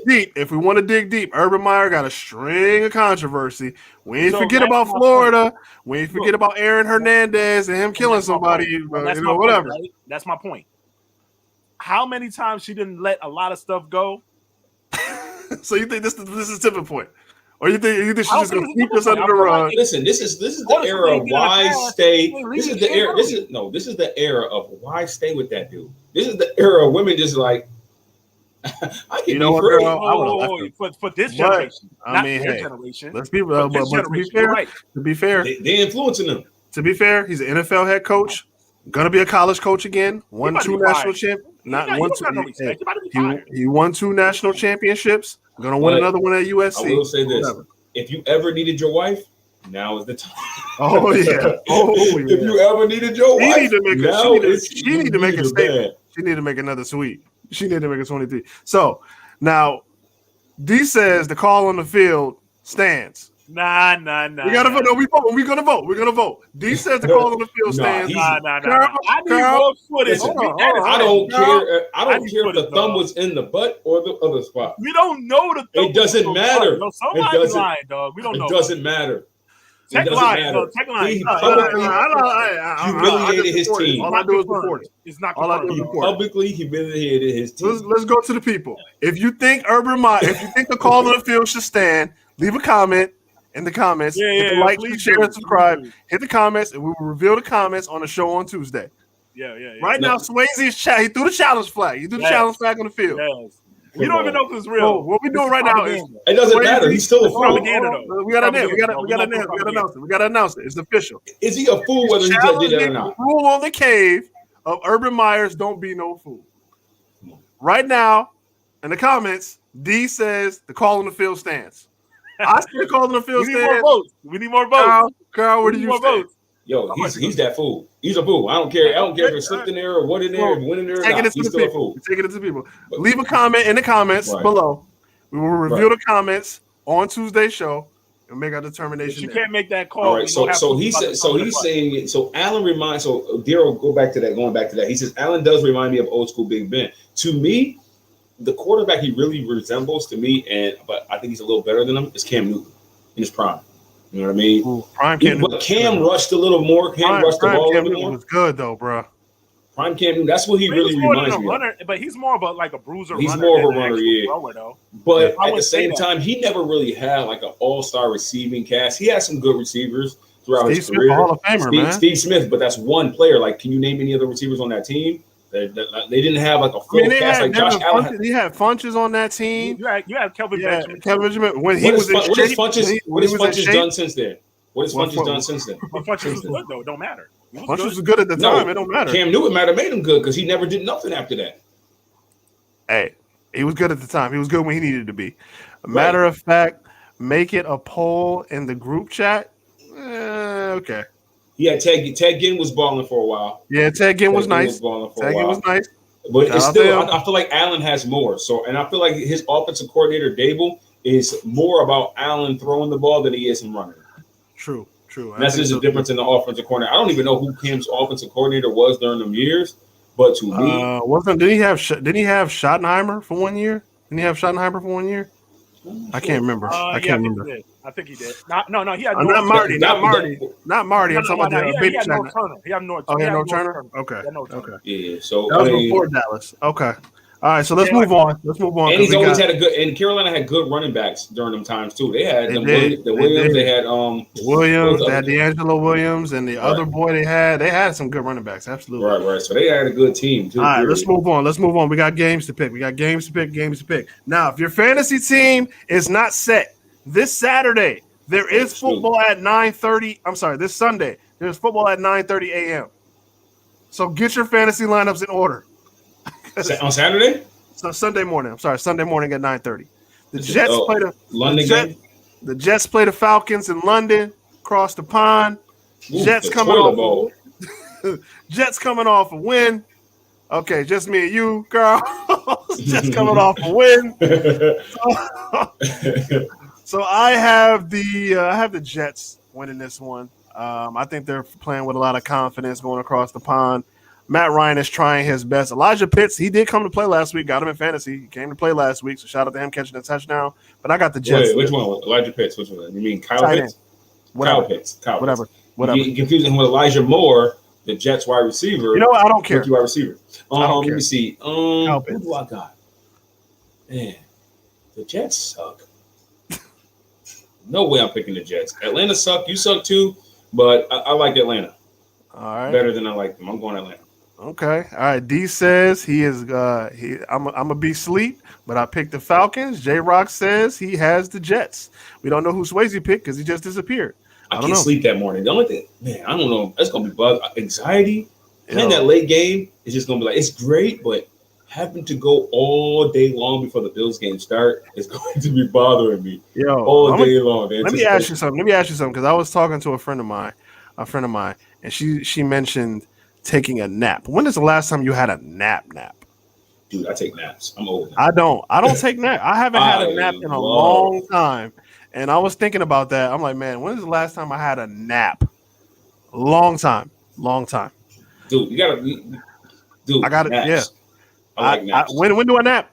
dig deep, Urban Meyer got a string of controversy. We ain't So forget that's about my Florida. We ain't forget about Aaron Hernandez and him killing somebody. That's my Whatever. Point, right? That's my point. How many times she didn't let a lot of stuff go? So you think this is tipping point, or you think she's I don't just think gonna it's a sweep this tipping under the point. I feel rug? like Listen, this is the Honestly, era of they did in the why past. stay. They This is leave the it era. early. This is the era of why stay with that dude. This is the era of women just like I can You know be what, free. girl? I would've left her. For this But, generation, I not mean, their hey, generation. Let's be For but this to be generation, fair, you're right. They influencing them. To be fair, he's an NFL head coach. Gonna be a college coach again. Won about to 2 be national fired. champ. Not You one. don't got no respect. You about to be fired. He won 2 national championships. Gonna win But another one at USC. I will say this: Whatever. if you ever needed your wife, now is the time. Oh yeah. Oh yeah. If you ever needed your She wife, need to make a- now she need to- it's she need to make a her statement. bad. She need to make another tweet. She need to make a 23. So now D says the call on the field stands. Nah. We gotta vote. No, we vote. We're gonna vote. We're gonna vote. D says the call on the field Nah, stands. he's- Nah. Carl, I need Carl, more footage. listen, hold on, That is- I don't No. care. I I don't need care if the footage, thumb dog. was in the butt or the other spot. We don't know the. It doesn't matter. Yo, It somebody doesn't- lying, dog. We don't know. It doesn't matter. It Check doesn't line, matter. dog. Check line. He Nah, publicly I humiliated just his support it. team. All I do is confirmed. support it. It's not All I do confirmed. is He dog. support it. publicly humiliated his Let's, team. let's go to the people. If you think Urban Meyer, if you think the call on the field should stand, leave a comment in the comments. Hit the like, please share, do. and subscribe. Please do. Hit the comments, and we will reveal the comments on the show on Tuesday. Yeah. Right No. now, Swayze's chat. He threw the challenge flag. He threw the Yes. challenge flag on the field. Yes. We don't Come even on. know if it's So real. what we This doing is right now is propaganda. It doesn't Swayze- matter. He's still a It's fool. propaganda, though. We got to announce Propaganda. it. We got to announce it. It's official. Is he a fool whether he did that or Challenging not? the rule on the cave of Urban Meyer's don't be no fool. Right now, in the comments, D says the call on the field stands. I see the call on the field We need more stands. votes. We need more votes. Carl, where We do need you more stand? votes. Yo, he's that fool. He's a fool. I don't care. I don't care if it slipped in there or what in there, if it went in there or Taking not. it to He's the still a people. fool. We're taking it to people. Leave a comment in the comments Right. below. We will review the comments on Tuesday's show. and make our But determination. you there. can't make that call. All when right, you don't have so to he about said, the so front of he's the saying, so Allen reminds, so Daryl, go back to that, going back to that. He says Allen does remind me of old school Big Ben. To me, the quarterback he really resembles to me, but I think he's a little better than him, is Cam Newton in his prime. You know what I mean? Ooh, prime Cam But Cam rushed a little more. Cam rushed the ball a Cam little Newton more. was good though, bro. Prime Cam Newton, that's what he But really he's more than reminds a me of. runner, but he's more of a bruiser. He's runner more of a than an runner, actual yeah. thrower, though. But I at the wouldn't say same that. time, he never really had like an all-star receiving cast. He had some good receivers throughout Steve his Smith, career. Hall of Famer, man. Steve Smith, but that's one player. Like, can you name any other receivers on that team? They didn't have like a full they cast had like Josh Devin Allen. Funches. He had Funches on that team. You have Kelvin Yeah, Benjamin. Kevin Benjamin. When he What was in has shape, Funches done since then? What has What- Funches done since then? But Funches was good though. It don't matter. He was Funches good. was good at the No, time. It don't matter. Cam Newton might have made him good because he never did nothing after that. Hey, he was good at the time. He was good when he needed to be. Matter of fact, make it a poll in the group chat. Okay. Yeah, Ted Ginn was balling for a while. Yeah, Ted Ginn was Ted Ginn nice. balling for a Ted Ginn while. was nice. But Shout it's out still, to him. I feel like Allen has more. So, and I feel like his offensive coordinator, Dable, is more about Allen throwing the ball than he is him running. True. And that's just the difference in the offensive coordinator. I don't even know who Cam's offensive coordinator was during them years, but to me, Did he have Schottenheimer for 1 year? Didn't he have Schottenheimer for 1 year? I can't remember. I can't remember. I think he did. No, he had Not Marty. Not Marty. Not Marty. I'm talking about the he baby had no Schottenheimer. Turner. He had no. Oh, he had no Turner. Turner? Okay. He had no Turner. Okay. yeah. So That was I mean, before Dallas. Okay. All right, so let's move on. Let's move on. and he's always had a good. And Carolina had good running backs during them times too. They had the Williams. They had Williams. They had D'Angelo Williams, and the other boy they had some good running backs. Absolutely. Right. So they had a good team too. All right, let's move on. We got games to pick. Now, if your fantasy team is not set this Saturday, there is football at 9:30. I'm sorry, this Sunday there's football at 9:30 a.m. So get your fantasy lineups in order. On Saturday? So Sunday morning. I'm sorry, Sunday morning at 9:30. The Jets play the Jets play the Falcons in London, across the pond. Ooh, Jets coming off a win. Okay, just me and you, girl. Jets coming off a win. So I have the Jets winning this one. I think they're playing with a lot of confidence going across the pond. Matt Ryan is trying his best. Elijah Pitts, he did come to play last week. Got him in fantasy. He came to play last week, so shout out to him catching a touchdown. But I got the Jets. Wait, which one? Elijah Pitts. Which one? You mean Kyle Pitts? Whatever. Kyle Pitts. Whatever. You confusing him with Elijah Moore, the Jets wide receiver. You know what? I don't care. Wide receiver. Let me see. Who do I got? Man, the Jets suck. No way I'm picking the Jets. Atlanta suck. You suck too, but I like Atlanta. All right. Better than I like them. I'm going Atlanta. Okay. All right. D says he is I'm gonna be sleep, but I picked the Falcons. J Rock says he has the Jets. We don't know who Swayze picked because he just disappeared. I can't sleep that morning. The only thing, man, I don't know. That's gonna be anxiety. Playing that late game is just gonna be like, it's great, but having to go all day long before the Bills game start is going to be bothering me. All day long. Let me ask you something because I was talking to a friend of mine, and she mentioned taking a nap. When is the last time you had a nap? Dude, I take naps. I'm old. I don't take naps. I haven't had a nap in a long time. And I was thinking about that. I'm like, man, when is the last time I had a nap? Long time. Dude, you gotta I got it. Yeah. I like naps. When do I nap?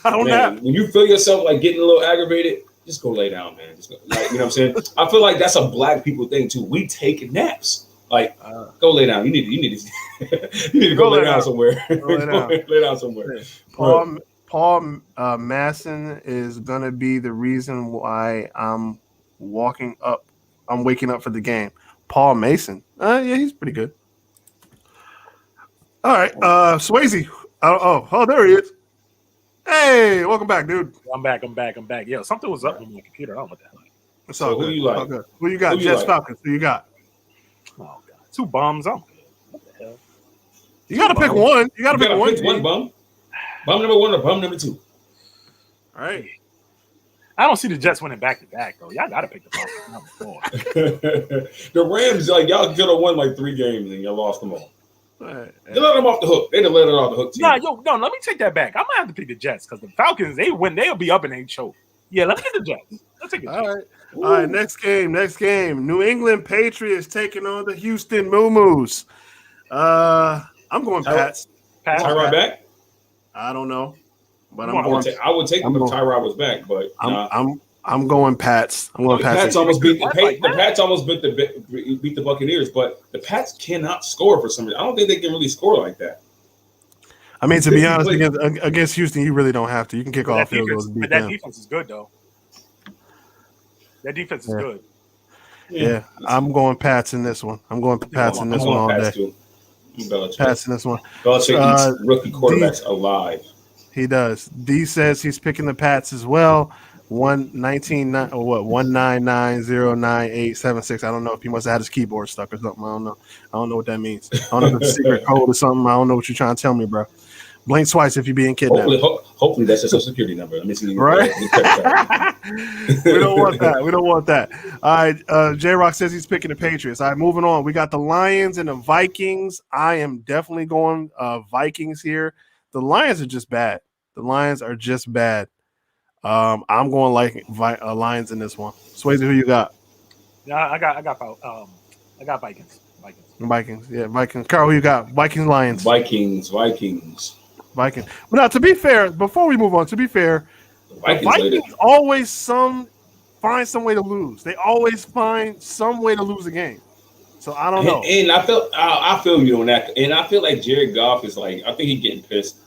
I don't nap. When you feel yourself like getting a little aggravated, just go lay down, man. Just go, you know what I'm saying? I feel like that's a black people thing too. We take naps. Like, go lay down. You need to go lay down somewhere. Lay down somewhere. Paul Masson is gonna be the reason why I'm waking up for the game. Paul Mason. Yeah, he's pretty good. All right, Swayze. Oh, there he is. Hey, welcome back, dude. I'm back. Yeah, something was up with my computer. I don't know what the hell. It's all good. Who you like? Who you got? Jets, Falcons. Who you got? Oh God, two bums. I'm good. What the hell? You got to pick one. You got to pick one. Pick one bum. Bum number one or bum number two. All right. I don't see the Jets winning back to back though. Y'all got to pick the Falcons. The Rams, like y'all could have won like 3 games and you lost them all. Right. They let them off the hook. They done let it off the hook. No, let me take that back. I might have to pick the Jets because the Falcons, they'll be up and they choke. Yeah, let's get the Jets. Let's take the Jets. All right. Next game. New England Patriots taking on the Houston Moo-Moos. I'm going Pats. Tyrod back? I don't know, but I would take him if Tyrod was back, but I'm going Pats. I'm going the Pats. Pats almost beat the Pats almost beat the Buccaneers, but the Pats cannot score for some reason. I don't think they can really score like that. I mean, to be honest, against Houston, you really don't have to. You can kick off field goals. But that defense is good, though. That defense is good. Yeah, I'm going Pats in this one. I'm going Pats in this one all day. Pats in this one. Belichick eats rookie quarterbacks alive. He does. D says he's picking the Pats as well. 199099876. I don't know if he must have had his keyboard stuck or something. I don't know what that means. I don't know if it's a secret code or something. I don't know what you're trying to tell me, bro. Blink twice if you're being kidnapped. Hopefully that's a social security number. Let me see. Right? We don't want that. All right. J-Rock says he's picking the Patriots. All right, moving on. We got the Lions and the Vikings. I am definitely going Vikings here. The Lions are just bad. I'm going Lions in this one. Swayze, who you got? Yeah, I got Vikings. Vikings. Yeah, Vikings. Carl, who you got? Vikings, Lions. Vikings. But now, to be fair, before we move on, the Vikings always find some way to lose. They always find some way to lose a game. So I don't know. And I feel you on that. And I feel like Jared Goff is like, I think he's getting pissed.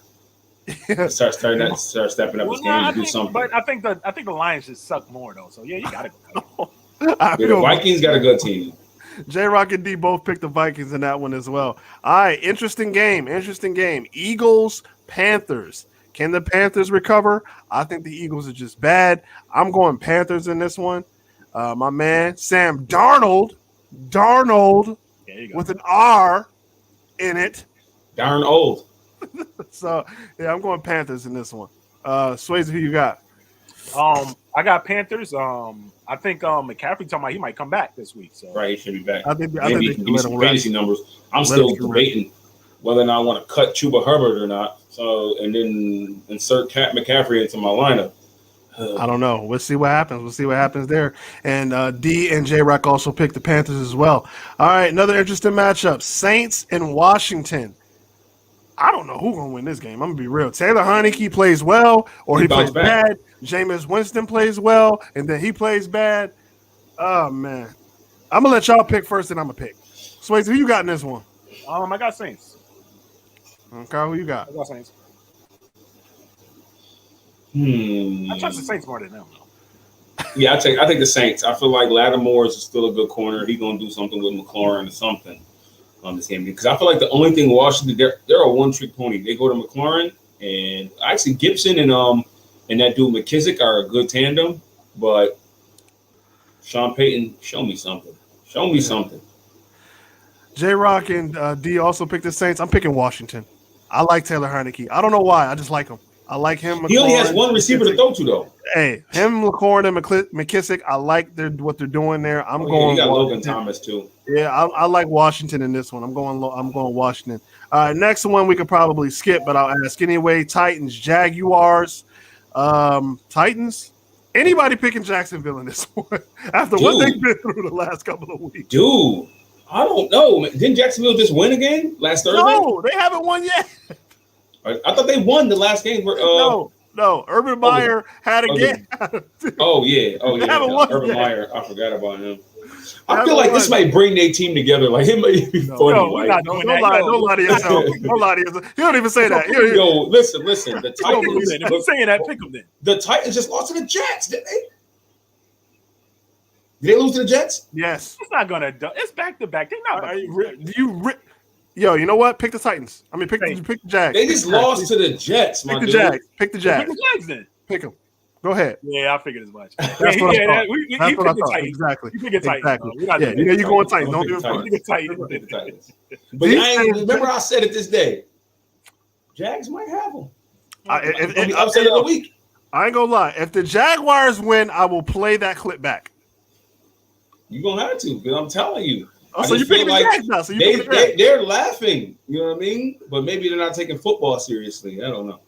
Start stepping up his game and do something. But I think the Lions just suck more though. So yeah, you gotta go. The Vikings got a good team. J-Rock and D both picked the Vikings in that one as well. All right, interesting game. Eagles, Panthers. Can the Panthers recover? I think the Eagles are just bad. I'm going Panthers in this one. My man, Sam Darnold with an R in it. Darn old. So, yeah, I'm going Panthers in this one. Swayze, who you got? I got Panthers. I think McCaffrey talking about he might come back this week. So right, he should be back. I think maybe he can give me some fantasy numbers. I'm still debating whether or not I want to cut Chuba Hubbard or not. So, and then insert McCaffrey into my lineup. I don't know. We'll see what happens there. And D and J-Rock also picked the Panthers as well. All right, another interesting matchup. Saints and Washington. I don't know who's going to win this game. I'm going to be real. Taylor Heineke plays well or he plays bad. Jameis Winston plays well and then he plays bad. Oh, man. I'm going to let y'all pick first and I'm going to pick. Swayze, who you got in this one? I got Saints. Carl, who you got? I got Saints. I trust the Saints more than them, though. Yeah, I think the Saints. I feel like Lattimore is still a good corner. He's going to do something with McLaurin or something on this game. Because I feel like the only thing Washington, they're a one-trick pony. They go to McLaurin, and actually Gibson and that dude McKissick are a good tandem. But Sean Payton, show me something. J-Rock and D also picked the Saints. I'm picking Washington. I like Taylor Heineke. I don't know why. I just like him. I like him. McLaurin, he only has one receiver to throw to, though. Hey, him, McLaurin, and McKissick. I like what they're doing there. I'm going. You got Logan Thomas too. Yeah, I like Washington in this one. I'm going Washington. All right, next one we could probably skip, but I'll ask anyway. Titans, Jaguars, Titans. Anybody picking Jacksonville in this one after what they've been through the last couple of weeks? Dude, I don't know. Didn't Jacksonville just win again last Thursday? No, they haven't won yet. I thought they won the last game. No. Urban Meyer had a game. Oh yeah. Urban Meyer. I forgot about him. I feel like this might bring their team together. Like it might be funny. Don't lie to yourself. Don't lie to yourself. You don't even say that. Yo, listen. The Titans. If you're saying that, pick them then. The Titans just lost to the Jets, didn't they? Did they lose to the Jets? Yes. It's not gonna. It's back to back. They're not. Yo, you know what? Pick the Titans. I mean, pick the Jags. They just lost to the Jets, Pick the Jags. Pick the Jags then. Pick them. Go ahead. Yeah, I figured as much. That's what I thought. That's what I thought. Exactly. You pick a Titans. Exactly. Yeah, you're going Titans. Don't do it for the Titans. But remember I said it this day. Jags might have them. I'll say it in a week. I ain't gonna lie. If the Jaguars win, I will play that clip back. You're gonna have to, because I'm telling you. Oh, so you picking the Jags now? So they're laughing, you know what I mean? But maybe they're not taking football seriously. I don't know.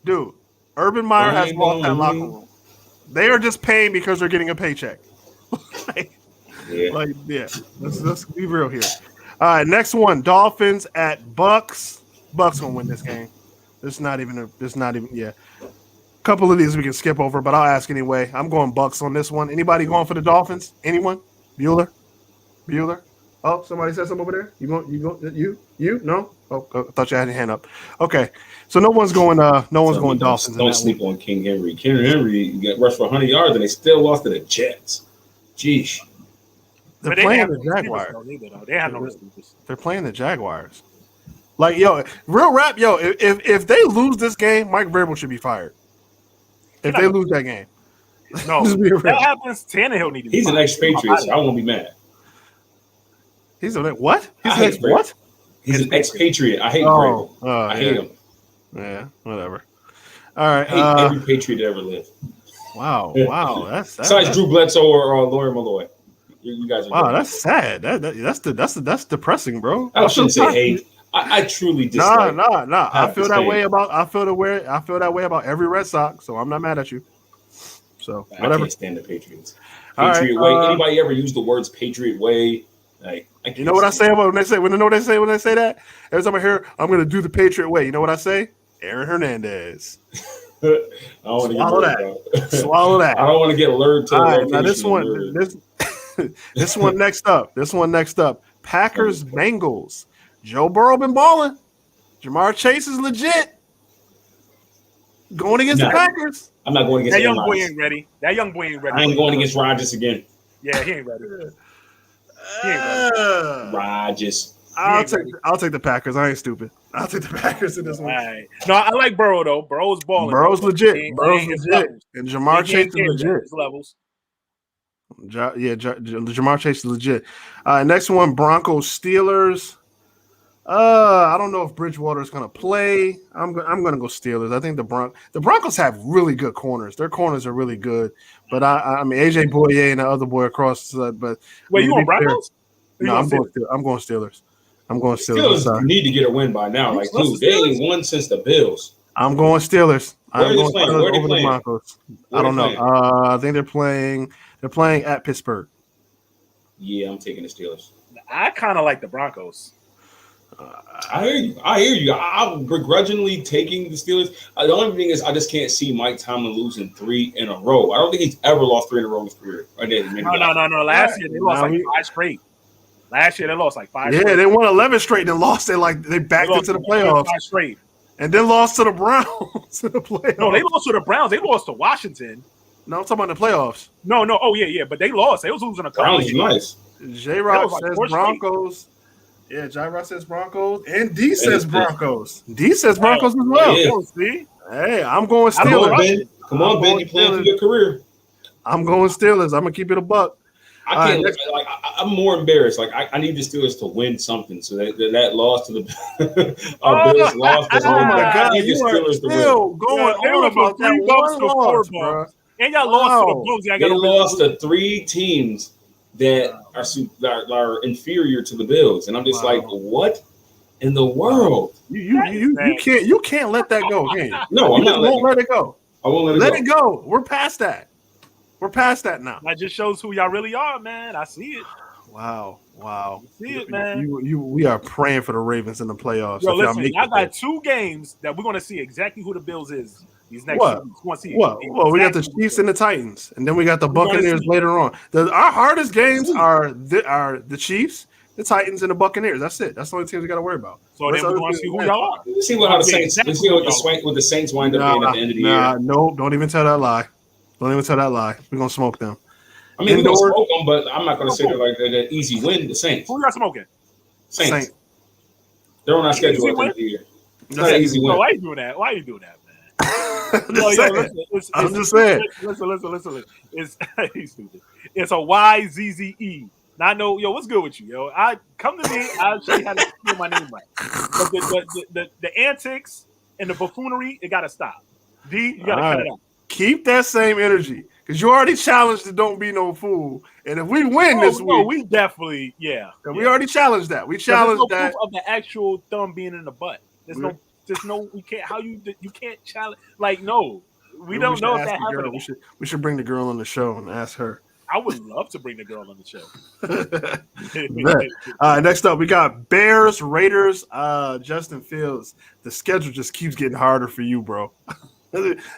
Dude, Urban Meyer has lost that locker room. They are just paying because they're getting a paycheck. Yeah. Let's be real here. All right, next one: Dolphins at Bucks. Bucks gonna win this game. It's not even. Yeah. A couple of these we can skip over, but I'll ask anyway. I'm going Bucks on this one. Anybody going for the Dolphins? Anyone? Bueller? Oh, somebody said something over there. You? No? Oh, I thought you had your hand up. Okay, so no one's going. No one's going Dolphins. Don't sleep on King Henry. King Henry got rushed for 100 yards, and they still lost to the Jets. Jeez. They're playing the Jaguars. They have no receivers. They're playing the Jaguars. Like, yo, real rap, yo. If they lose this game, Mike Vrabel should be fired. If they lose that game, no, that happens. Tannehill needs to be He's an expatriate, so I won't be mad. He's an what? What? He's an expatriate. I hate Vrabel. I hate him. Yeah, whatever. All right. I hate every Patriot that ever lived. Wow. That's besides Drew Bledsoe or Lawyer Malloy. You guys are wow, that's sad. That's depressing, bro. I shouldn't say hate. I truly dislike. Nah. I feel that way about every Red Sox, so I'm not mad at you. So whatever. I can't stand the Patriots. Patriot way. Anybody ever use the words Patriot way? Like, you know what I say about when they say that? Every time I hear I'm gonna do the Patriot way, you know what I say? Aaron Hernandez. I don't Swallow that. I don't want to get lured to right, now this one next up. Packers Bengals. Joe Burrow been balling. Jamar Chase is legit. Going against the Packers. I'm not going against that young boy ain't ready. I ain't going against Rodgers again. Yeah, he ain't ready. Rodgers. I'll take the Packers. I ain't stupid. I'll take the Packers in this one. Right. No, I like Burrow though. Burrow's balling. Burrow's legit. And Jamar Chase is legit. Levels. Jamar Chase is legit. Next one, Broncos Steelers. I don't know if Bridgewater is gonna play. I'm gonna go Steelers. I think the Broncos have really good corners. Their corners are really good. But I mean AJ Boye and the other boy across. But wait, you going Broncos? No, I'm going Steelers. Steelers need to get a win by now. Like, dude, they ain't won since the Bills. I'm going Steelers. Where are they playing? Over the Broncos. I don't know. I think they're playing at Pittsburgh. Yeah, I'm taking the Steelers. I kind of like the Broncos. I hear you. I'm begrudgingly taking the Steelers. The only thing is, I just can't see Mike Tomlin losing 3 in a row. I don't think he's ever lost 3 in a row in his career. No. Last year they lost 5 straight. Last year they lost 5 straight. Yeah, they won 11 straight and lost. They backed into the playoffs. 5 straight. And then lost to the Browns in the playoffs. No, they lost to the Browns. They lost to Washington. No, I'm talking about the playoffs. No. Oh, yeah. But they lost. They was losing a couple. Browns nice. J-Rock says Broncos. Yeah, J-Rock says Broncos. And D says Broncos. D says Broncos as well. Yeah. See? Hey, I'm going Steelers. Come on, Ben. You playing for your career. I'm going Steelers. I'm going to keep it a buck. I can't. I'm more embarrassed. Like I need the Steelers to win something, so that loss to the our Bills loss. Oh my God! You are still going on about that one loss, bro. And y'all lost to the Bills. They lost to 3 teams that are inferior to the Bills, and I'm just like, what in the world? You can't let that go, can you? No, I'm not. Won't let it go. I won't let it go. Let it go. We're past that. We're past that now. That just shows who y'all really are, man. I see it. Wow. See it, man. We are praying for the Ravens in the playoffs. Yo, listen, I got 2 games that we're going to see exactly who the Bills is these next 2 weeks. Well, we got the Chiefs and the Titans, and then we got the Buccaneers later on. Our hardest games are the Chiefs, the Titans, and the Buccaneers. That's it. That's the only teams we got to worry about. So then we want to see who y'all are. Let's see how the Saints wind up being at the end of the year. No, don't even tell that lie. Don't even tell that lie. We're gonna smoke them. I mean, we're gonna smoke them, but I'm not gonna say they're like an easy win. The Saints. Who y'all smoking? Saints. They're on our schedule at the end of the year. It's not an easy win. Why are you doing that? Man? I'm just saying. Listen. He's stupid. It's a YZZE. Now I know, what's good with you, yo? Come to me. I'll show you how to spell my name right. But the antics and the buffoonery, it gotta stop. D, you gotta cut it out. Keep that same energy because you already challenged the don't be no fool. And if we win this week, we definitely, we already challenged that. We challenged that of the actual thumb being in the butt. There's no, we can't. You can't challenge. Like, no, We don't know if that happened. We should bring the girl on the show and ask her. I would love to bring the girl on the show. All right, next up, we got Bears, Raiders, Justin Fields. The schedule just keeps getting harder for you, bro.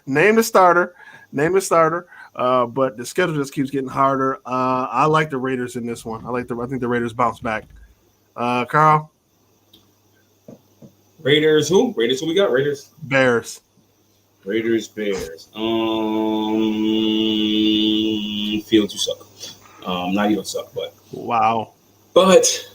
Name the starter. But the schedule just keeps getting harder. I like the Raiders in this one. I think the Raiders bounce back. Carl? Raiders who? Raiders who we got? Raiders? Bears. Bears. Fields, you suck. Not you don't suck, but wow. But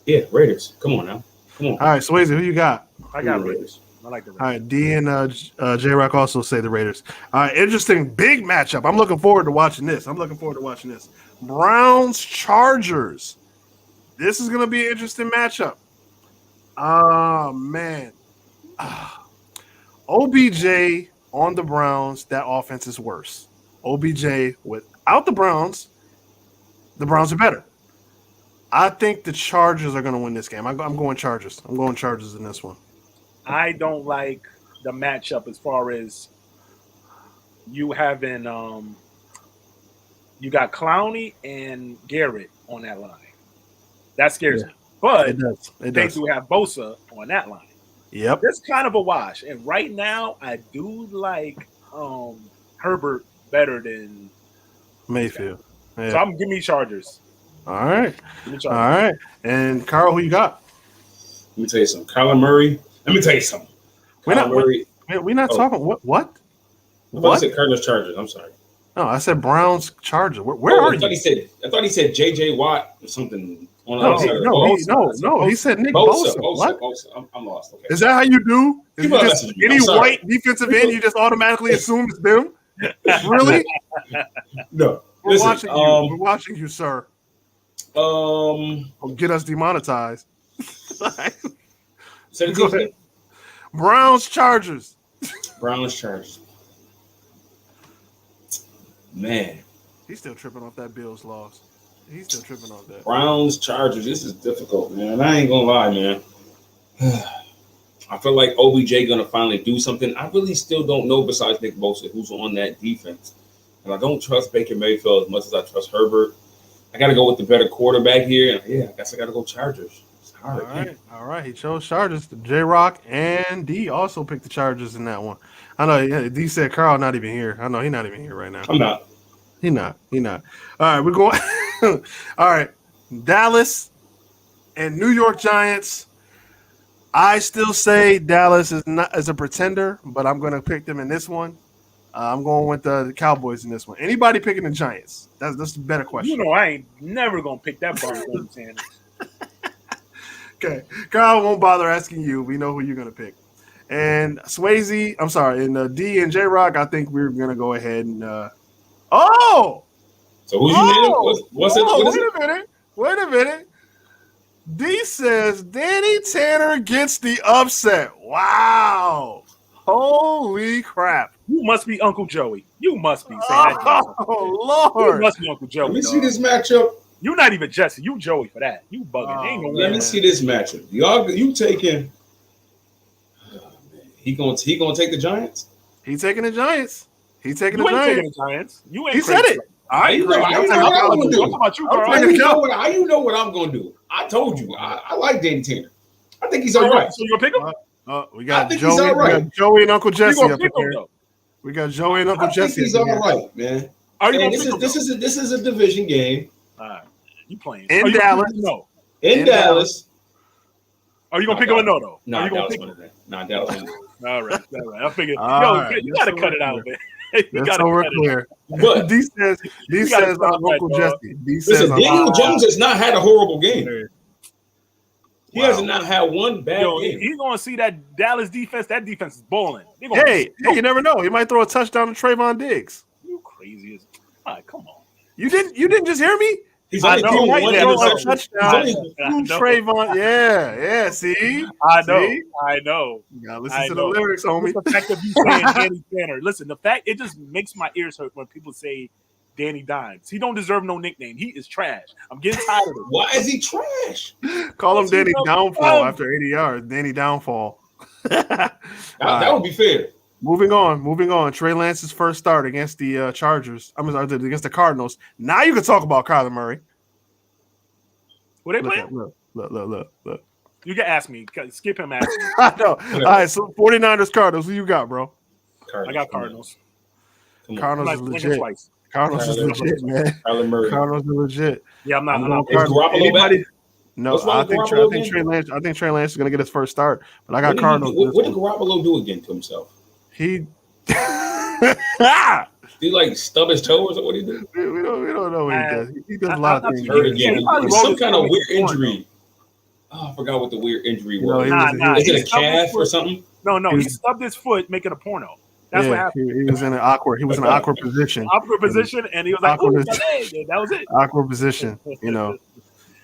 yeah, Raiders. Come on now. Come on. All right, Swayze, who you got? I got Raiders. I like the Raiders. All right, D and J-Rock also say the Raiders. All right, interesting big matchup. I'm looking forward to watching this. Browns Chargers. This is going to be an interesting matchup. Oh, man. OBJ on the Browns, that offense is worse. OBJ without the Browns are better. I think the Chargers are going to win this game. I'm going Chargers. I'm going Chargers in this one. I don't like the matchup as far as you having you got Clowney and Garrett on that line. That scares me. But it does. They do have Bosa on that line. Yep. It's kind of a wash. And right now, I do like Herbert better than Mayfield. Yeah. So give me Chargers. All right. All right. And Carl, who you got? Let me tell you something. Kyler Murray. Let me tell you something. We're not talking. What? I said Cardinals Chargers. I'm sorry. No, I said Browns Chargers. Where are you? I thought he said J.J. Watt or something. No, he said Nick Bosa. What? I'm lost. Okay. Is that how you do? Any white defensive end, you just automatically assume it's them? Really? No. We're watching you. We're watching you, sir. Get us demonetized. Browns Chargers. Man. He's still tripping off that Bills loss. He's still tripping off that. Browns Chargers. This is difficult, man. I ain't gonna lie, man. I feel like OBJ gonna finally do something. I really still don't know, besides Nick Bosa, who's on that defense. And I don't trust Baker Mayfield as much as I trust Herbert. I got to go with the better quarterback here. And yeah, I guess I got to go Chargers. It's hard. All right. He chose Chargers. J-Rock and D also picked the Chargers in that one. I know D said Carl not even here. I know he's not even here right now. I'm not. He not. All right, we're going. All right, Dallas and New York Giants. I still say Dallas is a pretender, but I'm going to pick them in this one. I'm going with the Cowboys in this one. Anybody picking the Giants? That's a better question. You know, I ain't never going to pick that Barnes Sanders. Okay. Carl won't bother asking you. We know who you're going to pick. And Swayze, I'm sorry, and D and J-Rock, I think we're going to go ahead and So who's you name? Wait a minute. D says Danny Tanner gets the upset. Wow. Holy crap. You must be Uncle Joey. You must be saying that. Oh, Lord. You must be Uncle Joey. Let me see this matchup. You're not even Jesse. You Joey for that. You bugging. Let me see this matchup. You taking he gonna take the Giants? He's taking the Giants. He's taking the Giants. Taking the Giants. You ain't he said it. How you know what I'm gonna do? I told you. I like Danny Tanner. I think he's all right. So you gonna pick him? We got Joey. We got Joey and Uncle Jesse up here. We got Joey and Uncle Jesse. He's all right, man. This is a division game. You playing in Dallas? No, in Dallas. Are you gonna pick him or no? Though? No, Dallas. Dallas. All right. I figured. You gotta cut it out, man. That's so we're clear. But D says Uncle Jesse. Listen, Daniel Jones has not had a horrible game. He has not had one bad game. He's gonna see that Dallas defense. That defense is balling. Hey, you never know. He might throw a touchdown to Trayvon Diggs. You crazy as come on. You didn't just hear me? He's only thrown one touchdown to Trayvon. Yeah. See, I know. You gotta listen to the lyrics, homie. The fact that you saying Danny Tanner. Listen, the fact it just makes my ears hurt when people say Danny Dimes. He don't deserve no nickname. He is trash. I'm getting tired of it. Why is he trash? Call him Danny Downfall after 80 yards. Danny Downfall. That would be fair. Moving on. Trey Lance's first start against the Chargers. Against the Cardinals. Now you can talk about Kyler Murray. What they playing? Look. You can ask me. Skip him asking. I know. All right, so 49ers Cardinals. Who you got, bro? I got Cardinals. Cardinals is legit. Cardinals is legit, man. Kyler Murray. Cardinals is legit. Yeah, I'm not. Is Garoppolo back? No, I think Trey Lance is gonna get his first start, but I got Cardinals. What did Garoppolo do again to himself? He Did he like stub his toe or something? What he did? we don't know what he does. He does a lot of things. Hurt again. Some kind of weird injury. Oh, I forgot what the weird injury was. Is it a calf or something? No. He stubbed his foot making a porno. That's what happened. He was in an awkward position. Awkward position, and he was like, "Oh, that was it." Awkward position.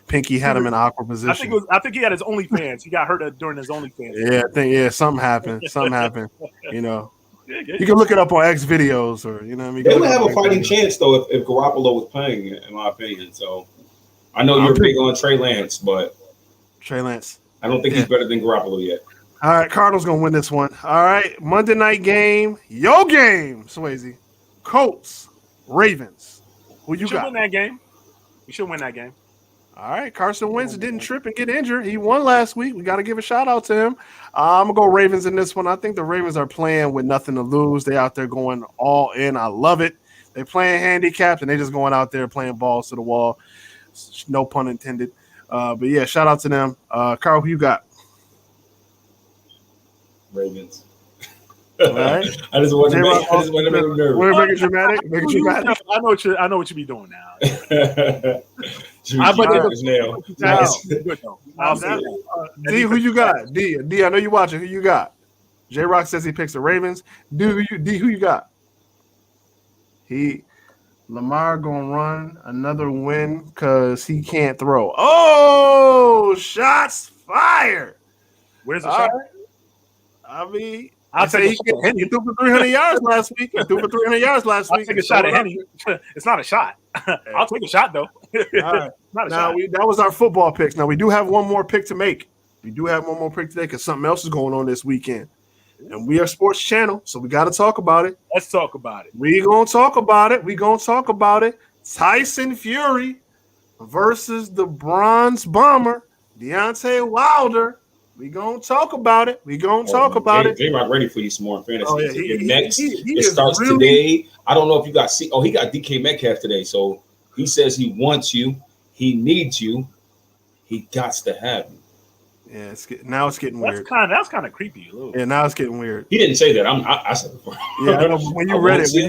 Pinky had him in an awkward position. I think he had his OnlyFans. He got hurt during his OnlyFans. Yeah, something happened. You can look it up on X videos or They would have a fighting chance though if Garoppolo was playing, in my opinion. So I know you're big on Trey Lance, but Trey Lance. I don't think he's better than Garoppolo yet. All right, Cardinals gonna win this one. All right, Monday night game, your game, Swayze. Colts, Ravens. Who you got? Win that game. We should win that game. All right, Carson Wentz didn't trip and get injured. He won last week. We got to give a shout out to him. I'm gonna go Ravens in this one. I think the Ravens are playing with nothing to lose. They out there going all in. I love it. They playing handicapped and they just going out there playing balls to the wall. No pun intended. But yeah, shout out to them. Carl, who you got? Ravens. All right. I just want to make them nervous. We're making dramatic. I know what you be doing now. D, who you got? D, I know you watching. Who you got? J Rock says he picks the Ravens. D, who you got? Lamar gonna run another win because he can't throw. Oh, shots fired. Where's the shot? I mean, I'll say he threw for 300 yards last week. I'll take a shot at Henny. It's not a shot. I'll take a shot though. All right. Not a shot. That was our football picks. Now we do have one more pick to make. We do have one more pick today because something else is going on this weekend. And we are sports channel, so we got to talk about it. Let's talk about it. We're going to talk about it. Tyson Fury versus the Bronze Bomber, Deontay Wilder. We gonna talk about it. J-Rock ready for you some more in fantasy. Oh, yeah. It starts today. I don't know if you got he got DK Metcalf today. So he says he wants you. He needs you. He got to have you. Yeah, now it's getting weird. That's kind of creepy. Yeah, now it's getting weird. He didn't say that. I said it before. Yeah, I know, when you read it, he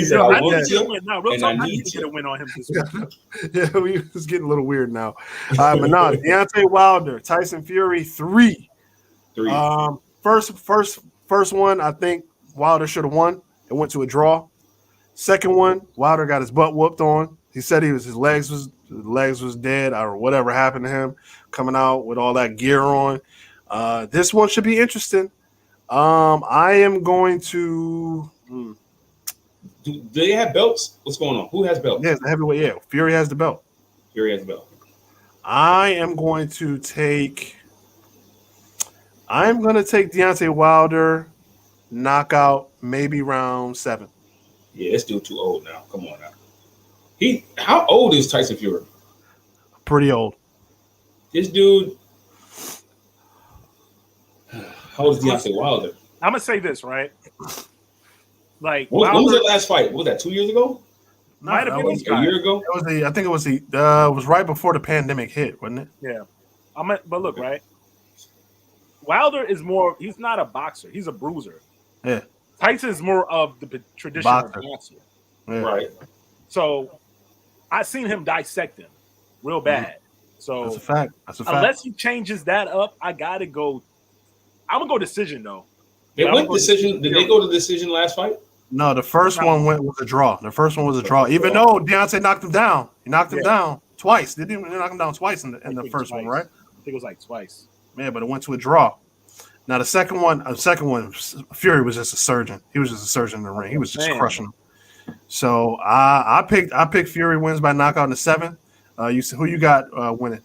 said, I need to get a win now. I need to get a win on him this week. Yeah, it's getting a little weird now. But no, Deontay Wilder, Tyson Fury, 3. First one, I think Wilder should have won. It went to a draw. Second one, Wilder got his butt whooped on. He said his legs was dead or whatever happened to him, coming out with all that gear on. This one should be interesting. I am going to. Do they have belts? What's going on? Who has belts? Yes, the heavyweight. Yeah, Fury has the belt. I am going to take. Deontay Wilder, knockout, maybe round 7. Yeah, this dude too old now. Come on now. How old is Tyson Fury? Pretty old. This dude. How old is Deontay Wilder? I'm gonna say this, right? Like, when was the last fight? What was that 2 years ago? Might have been a year ago. I think it was right before the pandemic hit, wasn't it? Yeah. But look, right? Wilder is more. He's not a boxer. He's a bruiser. Yeah. Tyson's more of the traditional boxer. Yeah. Right. So I seen him dissect him real bad. So that's a fact. Unless he changes that up, I gotta go. I'm gonna go decision though. They went decision. Did they go to decision last fight? No, the first one was a draw. Even though Deontay knocked him down, he knocked him down twice. They didn't knock him down twice in the first one, right? I think it was like twice. Yeah, but it went to a draw. Now the second one, Fury was just a surgeon. He was just a surgeon in the ring. He was just crushing him. So I picked Fury wins by knockout in the 7th. You said who you got winning?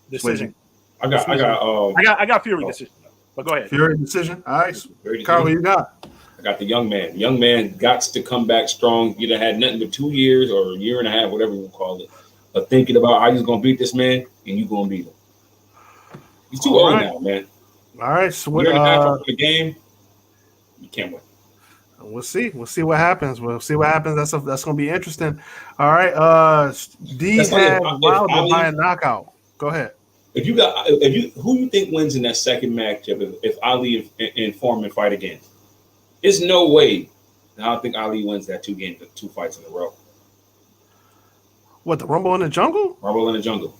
Decision. I got Fury decision. But go ahead. Fury decision. All right, Fury Carl, who decision. you got? I got the young man. The young man got to come back strong. You done had nothing but 2 years or a year and a half, whatever you call it, of thinking about how you're gonna beat this man, and you gonna beat him. He's too old now, man. All right, so Year and a half after the game, you can't win. we'll see. We'll see what happens. We'll see what happens. That's going to be interesting. All right. D That's like had if Wilder Ali- by a knockout. Go ahead. If you who you think wins in that second matchup if Ali and Foreman fight again? There's no way. I don't think Ali wins that 2 fights in a row. What, the Rumble in the Jungle? Rumble in the Jungle.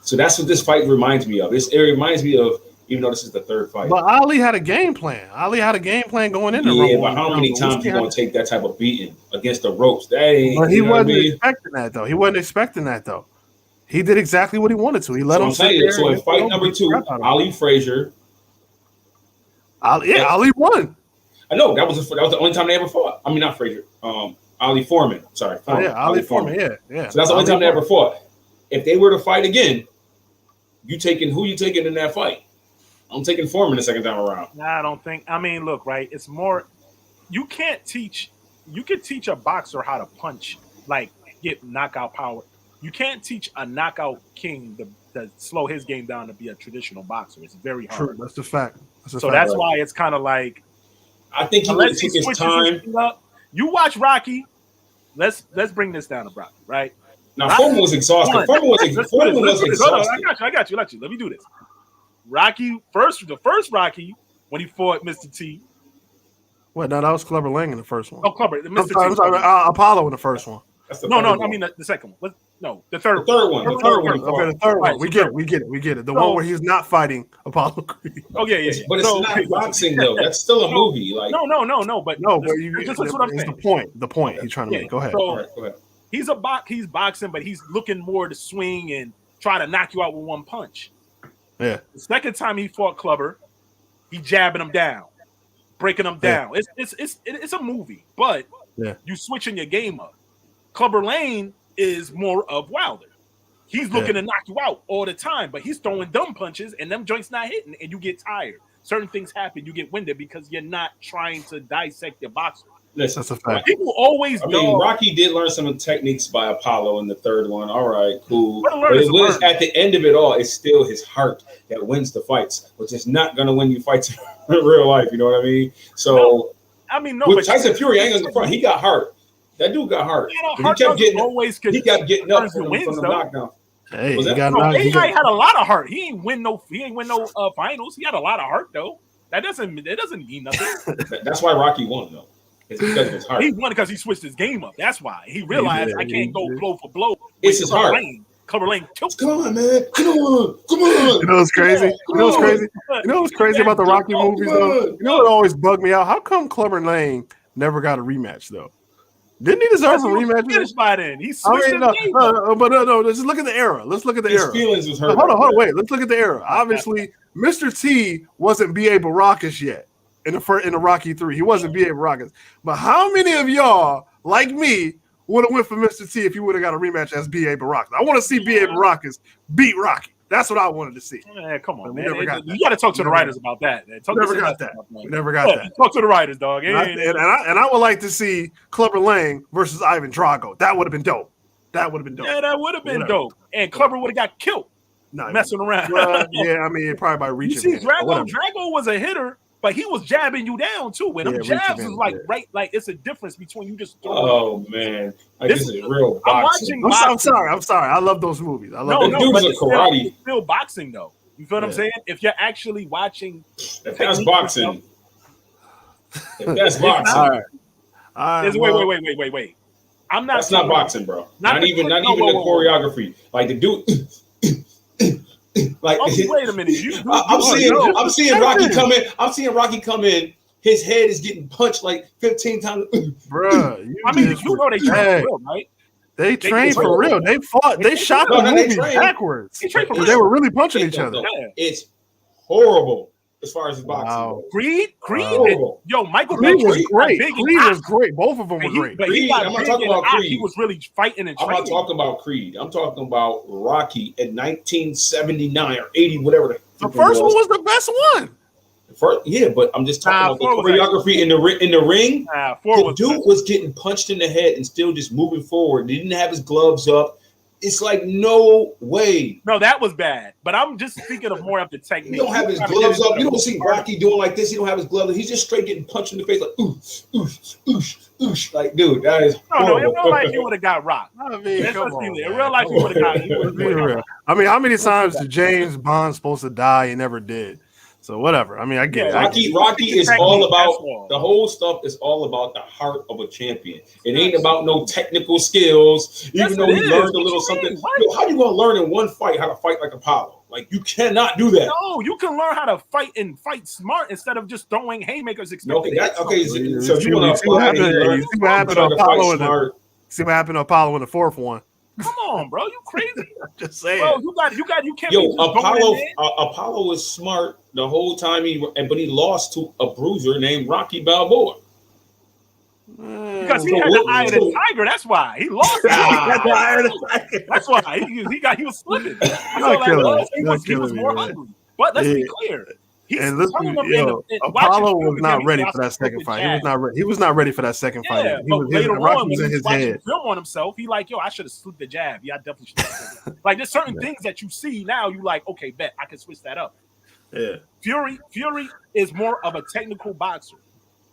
So that's what this fight reminds me of. It reminds me of, even though this is the 3rd fight. But Ali had a game plan. Ali had a game plan going into Rumble. Yeah, but how many times you gonna take that type of beating against the ropes? That ain't. But he you know what I wasn't mean? expecting that, though. He wasn't expecting that, though. He did exactly what he wanted to. He let him So sit there. so in fight number 2, Ali Frazier. Ali won. I know that was the only time they ever fought. I mean, not Frazier. Ali Foreman. Sorry, Oh, yeah, Ali Foreman. Yeah. So that's the only time they ever fought. If they were to fight again, who you taking in that fight? I'm taking Foreman the second time around. Nah, I don't think. I mean, look, right? It's more. You can teach a boxer how to punch, like get knockout power. You can't teach a knockout king to slow his game down to be a traditional boxer. It's very hard. True. That's the fact. That's why it's kind of like. I think he would take his time. You watch Rocky. Let's bring this down to Rocky, right? Now, Foreman was exhausted. Foreman was exhausted. I got you. Let me do this. Rocky the first Rocky when he fought Mr. T. What? No, that was Clubber Lang in the first one. Oh, Clubber. I'm sorry, Apollo in the first one. No, I mean the second one. No, the third. The third one. Okay, the third one. We get it. The one where he's not fighting Apollo Creed. Oh yeah. But it's not boxing though. That's still a movie. Like no. But That's what I'm saying. The point he's trying to make. Go ahead. So, go ahead. He's boxing, but he's looking more to swing and try to knock you out with one punch. Yeah. The second time he fought Clubber, he jabbing him down, breaking him down. It's a movie, but you switching your game up. Clubber Lane is more of Wilder. He's looking to knock you out all the time, but he's throwing dumb punches and them joints not hitting, and you get tired. Certain things happen, you get winded because you're not trying to dissect your boxer. Listen, that's a fact. People always. I mean, Rocky did learn some techniques by Apollo in the third one. All right, cool. But it was at the end of it all, it's still his heart that wins the fights, which is not going to win you fights in real life. You know what I mean? So, with Tyson Fury, I ain't going to front. He got hurt. That dude got hurt. He kept getting up from the knockdown. Hey, he had a lot of heart. He ain't win no finals. He had a lot of heart though. That doesn't mean nothing. That's why Rocky won though. It's because of his heart. He won because he switched his game up. That's why he realized I can't go blow for blow. It's his heart. Clubber Lang. Come on, man. Come on. You know what's crazy? You know what's crazy about the Rocky movies though? You know what always bugged me out? How come Clubber Lang never got a rematch though? Didn't he deserve a rematch? Finished by then. Just look at the era. Let's look at the era. His feelings was hurt. Hold on, wait. Let's look at the era. Obviously, Mr. T wasn't B.A. Baracus yet in the Rocky 3. He wasn't B.A. Baracus. But how many of y'all, like me, would have went for Mr. T if he would have got a rematch as B.A. Baracus? I want to see B.A. Baracus beat Rocky. That's what I wanted to see. Man, come on, man. You got to talk to the writers about that. We never got that. Talk to the writers, dog. And I would like to see Clubber Lang versus Ivan Drago. That would have been dope. Yeah, that would have been dope. And Clubber would have got killed messing around. Yeah, I mean, probably by reaching. You see, Drago was a hitter, but he was jabbing you down too. When them jabs was like it's a difference between you just throwing. Oh man, this is real boxing. I'm sorry. I love those movies. I love those movies. It's still boxing though. You feel what I'm saying? If you're actually watching, if that's boxing. All right. Wait. I'm not. That's not boxing, bro. Not even the choreography. Like the dude. Like, wait a minute. I'm seeing Rocky come in. I'm seeing Rocky come in. His head is getting punched like 15 times. Bro, you know they train for real, right? They trained for real. They fought. They shot the movie backwards. They were really punching each other. It's horrible as far as his boxing. Wow. Creed, Michael Creed was great. Creed was great. Both of them were great. I'm not talking about Creed. He was really fighting and training. I'm not talking about Creed. I'm talking about Rocky in 1979 or 80, whatever. The first one was the best one. The First, yeah, but I'm just talking about the choreography in the ring. The dude was getting punched in the head and still just moving forward. He didn't have his gloves up. It's like, no way. No, that was bad. But I'm just thinking of more of the technique. He don't have his gloves up. You don't see Rocky doing like this. He don't have his gloves. He's just straight getting punched in the face like oosh, oosh, oosh, oosh. Like, dude, that is no. It felt like he would have got rocked. I mean, come on, in real life, he would have got. I mean, how many times did James Bond supposed to die and never did? So whatever. I mean, I get it. Rocky is all about the whole stuff. Is all about the heart of a champion. It ain't about no technical skills. Even though he learned a little something. Yo, how you gonna learn in one fight how to fight like Apollo? Like, you cannot do that. No, you can learn how to fight and fight smart instead of just throwing haymakers. So you want to see what happened to Apollo in the fourth one. Come on, bro, you crazy? Just saying. Bro, you can't. Yo, Apollo was smart the whole time but he lost to a bruiser named Rocky Balboa. Because he had the eye of the tiger. That's why he lost. That's why he was slipping. He was more hungry. But let's be clear. Apollo was not ready for that second fight. He was not ready for that second fight. Rocky was in his head. Film on himself. He like, yo, I should have slipped the jab. Yeah, I definitely should have. Like, there's certain things that you see now. You like, okay, bet I can switch that up. Yeah. Fury is more of a technical boxer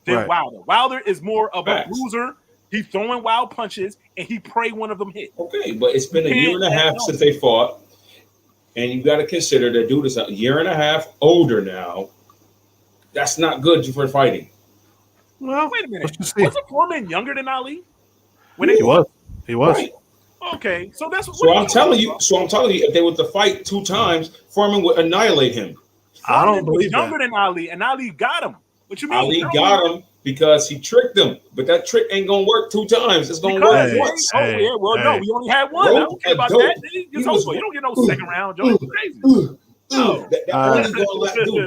than Wilder. Wilder is more of a bruiser. He's throwing wild punches and he pray one of them hit. Okay, but it's been a year and a half since they fought. And you got to consider that dude is a year and a half older now. That's not good for fighting. Well, wait a minute. Wasn't Foreman younger than Ali? He was. Right. Okay, so that's what. So I'm telling you, if they were to fight 2 times, Foreman would annihilate him. I don't believe that. Younger than Ali, and Ali got him. What you mean? Ali got him because he tricked him, but that trick ain't gonna work 2 times. It's gonna work once. No, we only had one. I don't care about that. You don't get no second round, Joe. It's crazy.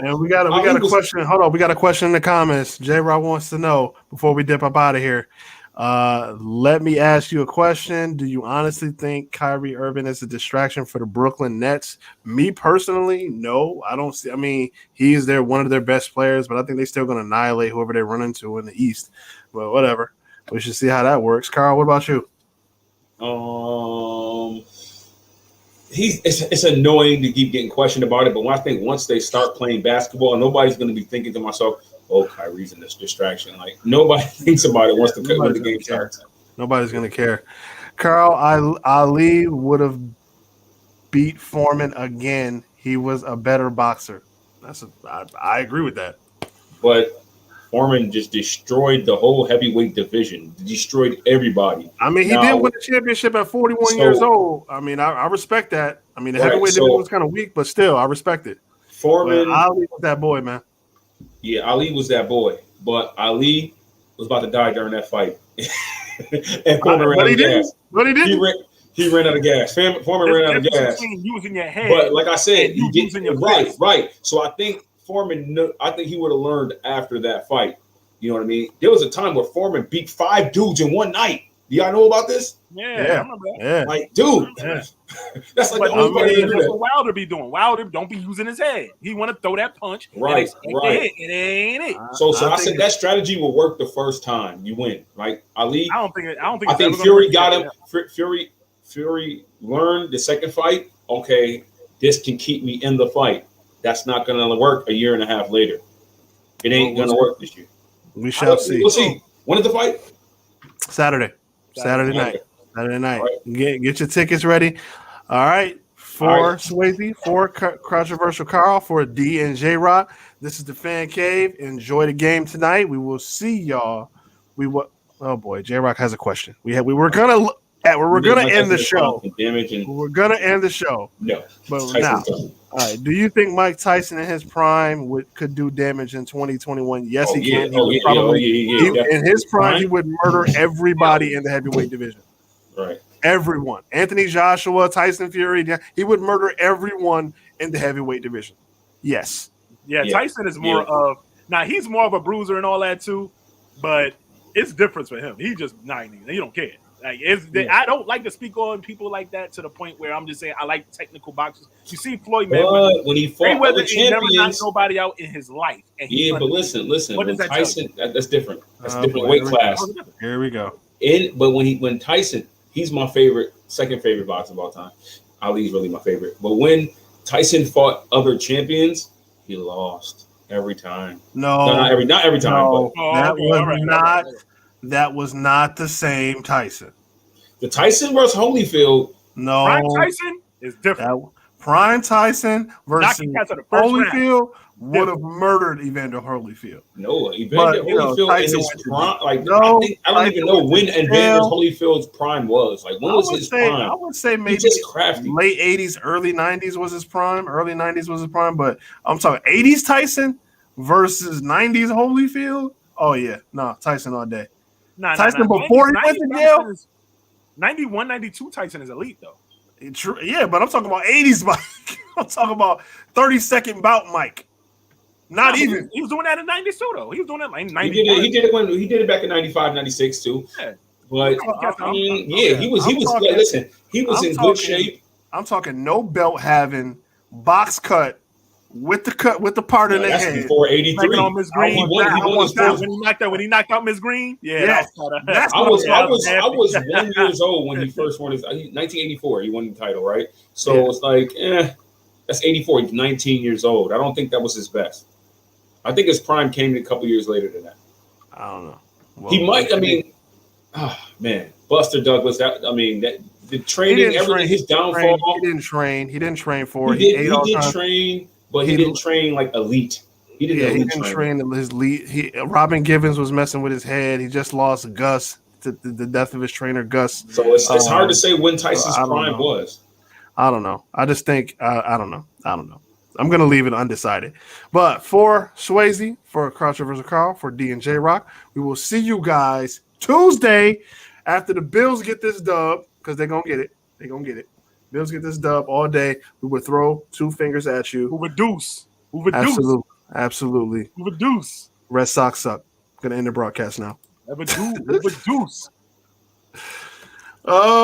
And we got a question. Hold on, we got a question in the comments. J-Rock wants to know before we dip up out of here. Let me ask you a question. Do you honestly think Kyrie Irving is a distraction for the Brooklyn Nets? Me personally, no. I don't see. I mean, he's one of their best players, but I think they're still going to annihilate whoever they run into in the East. But whatever. We should see how that works. Carl, what about you? It's annoying to keep getting questioned about it, but I think once they start playing basketball, nobody's going to be thinking to myself, "Oh, Kyrie's in this distraction." Like, nobody thinks about it once the game starts. Nobody's going to care. Carl, Ali would have beat Foreman again. He was a better boxer. I agree with that. But Foreman just destroyed the whole heavyweight division. Destroyed everybody. I mean, he did win the championship at 41 years old. I mean, I respect that. I mean, the heavyweight division was kind of weak, but still, I respect it. Foreman, Ali was that boy, man. Yeah, Ali was that boy, but Ali was about to die during that fight. And Foreman ran out of gas. But he didn't. He ran out of gas. Foreman ran out of gas. Using your head, but like I said, you using your right. So I think Foreman, I think he would have learned after that fight. You know what I mean? There was a time where Foreman beat 5 dudes in one night. Do y'all know about this? Yeah. I remember that. Yeah. Like, dude, that's like the only way to do that's what Wilder be doing. Wilder don't be using his head. He want to throw that punch. Right. It ain't it. So I said that strategy will work the first time you win, right? Ali. I think Fury got him. Fury learned the second fight. Okay, this can keep me in the fight. That's not going to work a year and a half later. It ain't going to work this year. We shall see. We'll see. When is the fight? Saturday night. Right. Get your tickets ready. All right. For Swayze, for Controversial Carl, for D and J Rock. This is the Fan Cave. Enjoy the game tonight. We will see y'all. Oh boy, J Rock has a question. We were gonna end the show. We're gonna end the show. No, but now, all right. Do you think Mike Tyson in his prime could do damage in 2021? Yes, he can. In his prime, he would murder everybody in the heavyweight division. Right. Everyone. Anthony Joshua, Tyson Fury. He would murder everyone in the heavyweight division. Yes. Yeah. Tyson is more of he's more of a bruiser and all that too, but it's different for him. He just he don't care. Like, I don't like to speak on people like that to the point where I'm just saying I like technical boxers. You see Floyd Mayweather, when he fought other he never knocked champions, nobody out in his life. And yeah, but listen. What When does that Tyson, that's different. That's a different boy, weight class. Here we go. But when Tyson, he's my second favorite boxer of all time. Ali's really my favorite. But when Tyson fought other champions, he lost every time. No, not every time. No, But that was not the same Tyson. the Tyson versus Holyfield. No, Prime Tyson is different. Prime Tyson versus Holyfield would have murdered Evander Holyfield. No, Evander Holyfield in his prime. Like, no, I don't even know when Evander Holyfield's prime was. Like, when was his prime? I would say maybe late 80s, early 90s was his prime. Early 90s was his prime. But I'm talking 80s Tyson versus 90s Holyfield. Oh, yeah. No, Tyson all day. Tyson before he went to jail. 91, 92 Tyson is elite, though. Yeah, but I'm talking about 80s Mike. I'm talking about 30-second bout Mike. Not even. He was doing that in 90s too, though. He was doing that in 90. He did it back in 95, 96 too. Yeah. But I mean, he was in good shape. I'm talking no belt having, box cut with the part in the head. Before 83. On Miss Green. When he knocked out Miss Green. Yeah. I was 1 year old when he first won his 1984. He won the title, right? So it's like, that's 84. He's 19 years old. I don't think that was his best. I think his prime came a couple years later than that. I don't know. Well, he might. I mean, Buster Douglas. The training, everything, his downfall. He didn't train. He didn't train for it. He did train, but he didn't train like elite. He didn't train his elite. Robin Givens was messing with his head. He just lost Gus to the death of his trainer, Gus. So it's hard to say when Tyson's prime was. I don't know. I just think I don't know. I'm gonna leave it undecided. But for Swayze, for Controversial Carl, for D and J Rock, we will see you guys Tuesday after the Bills get this dub, because they're gonna get it. They're gonna get it. Bills get this dub all day. We would throw two fingers at you. Who would deuce? Absolutely. Who would deuce? Red Sox suck. Gonna end the broadcast now. Who would deuce? Oh.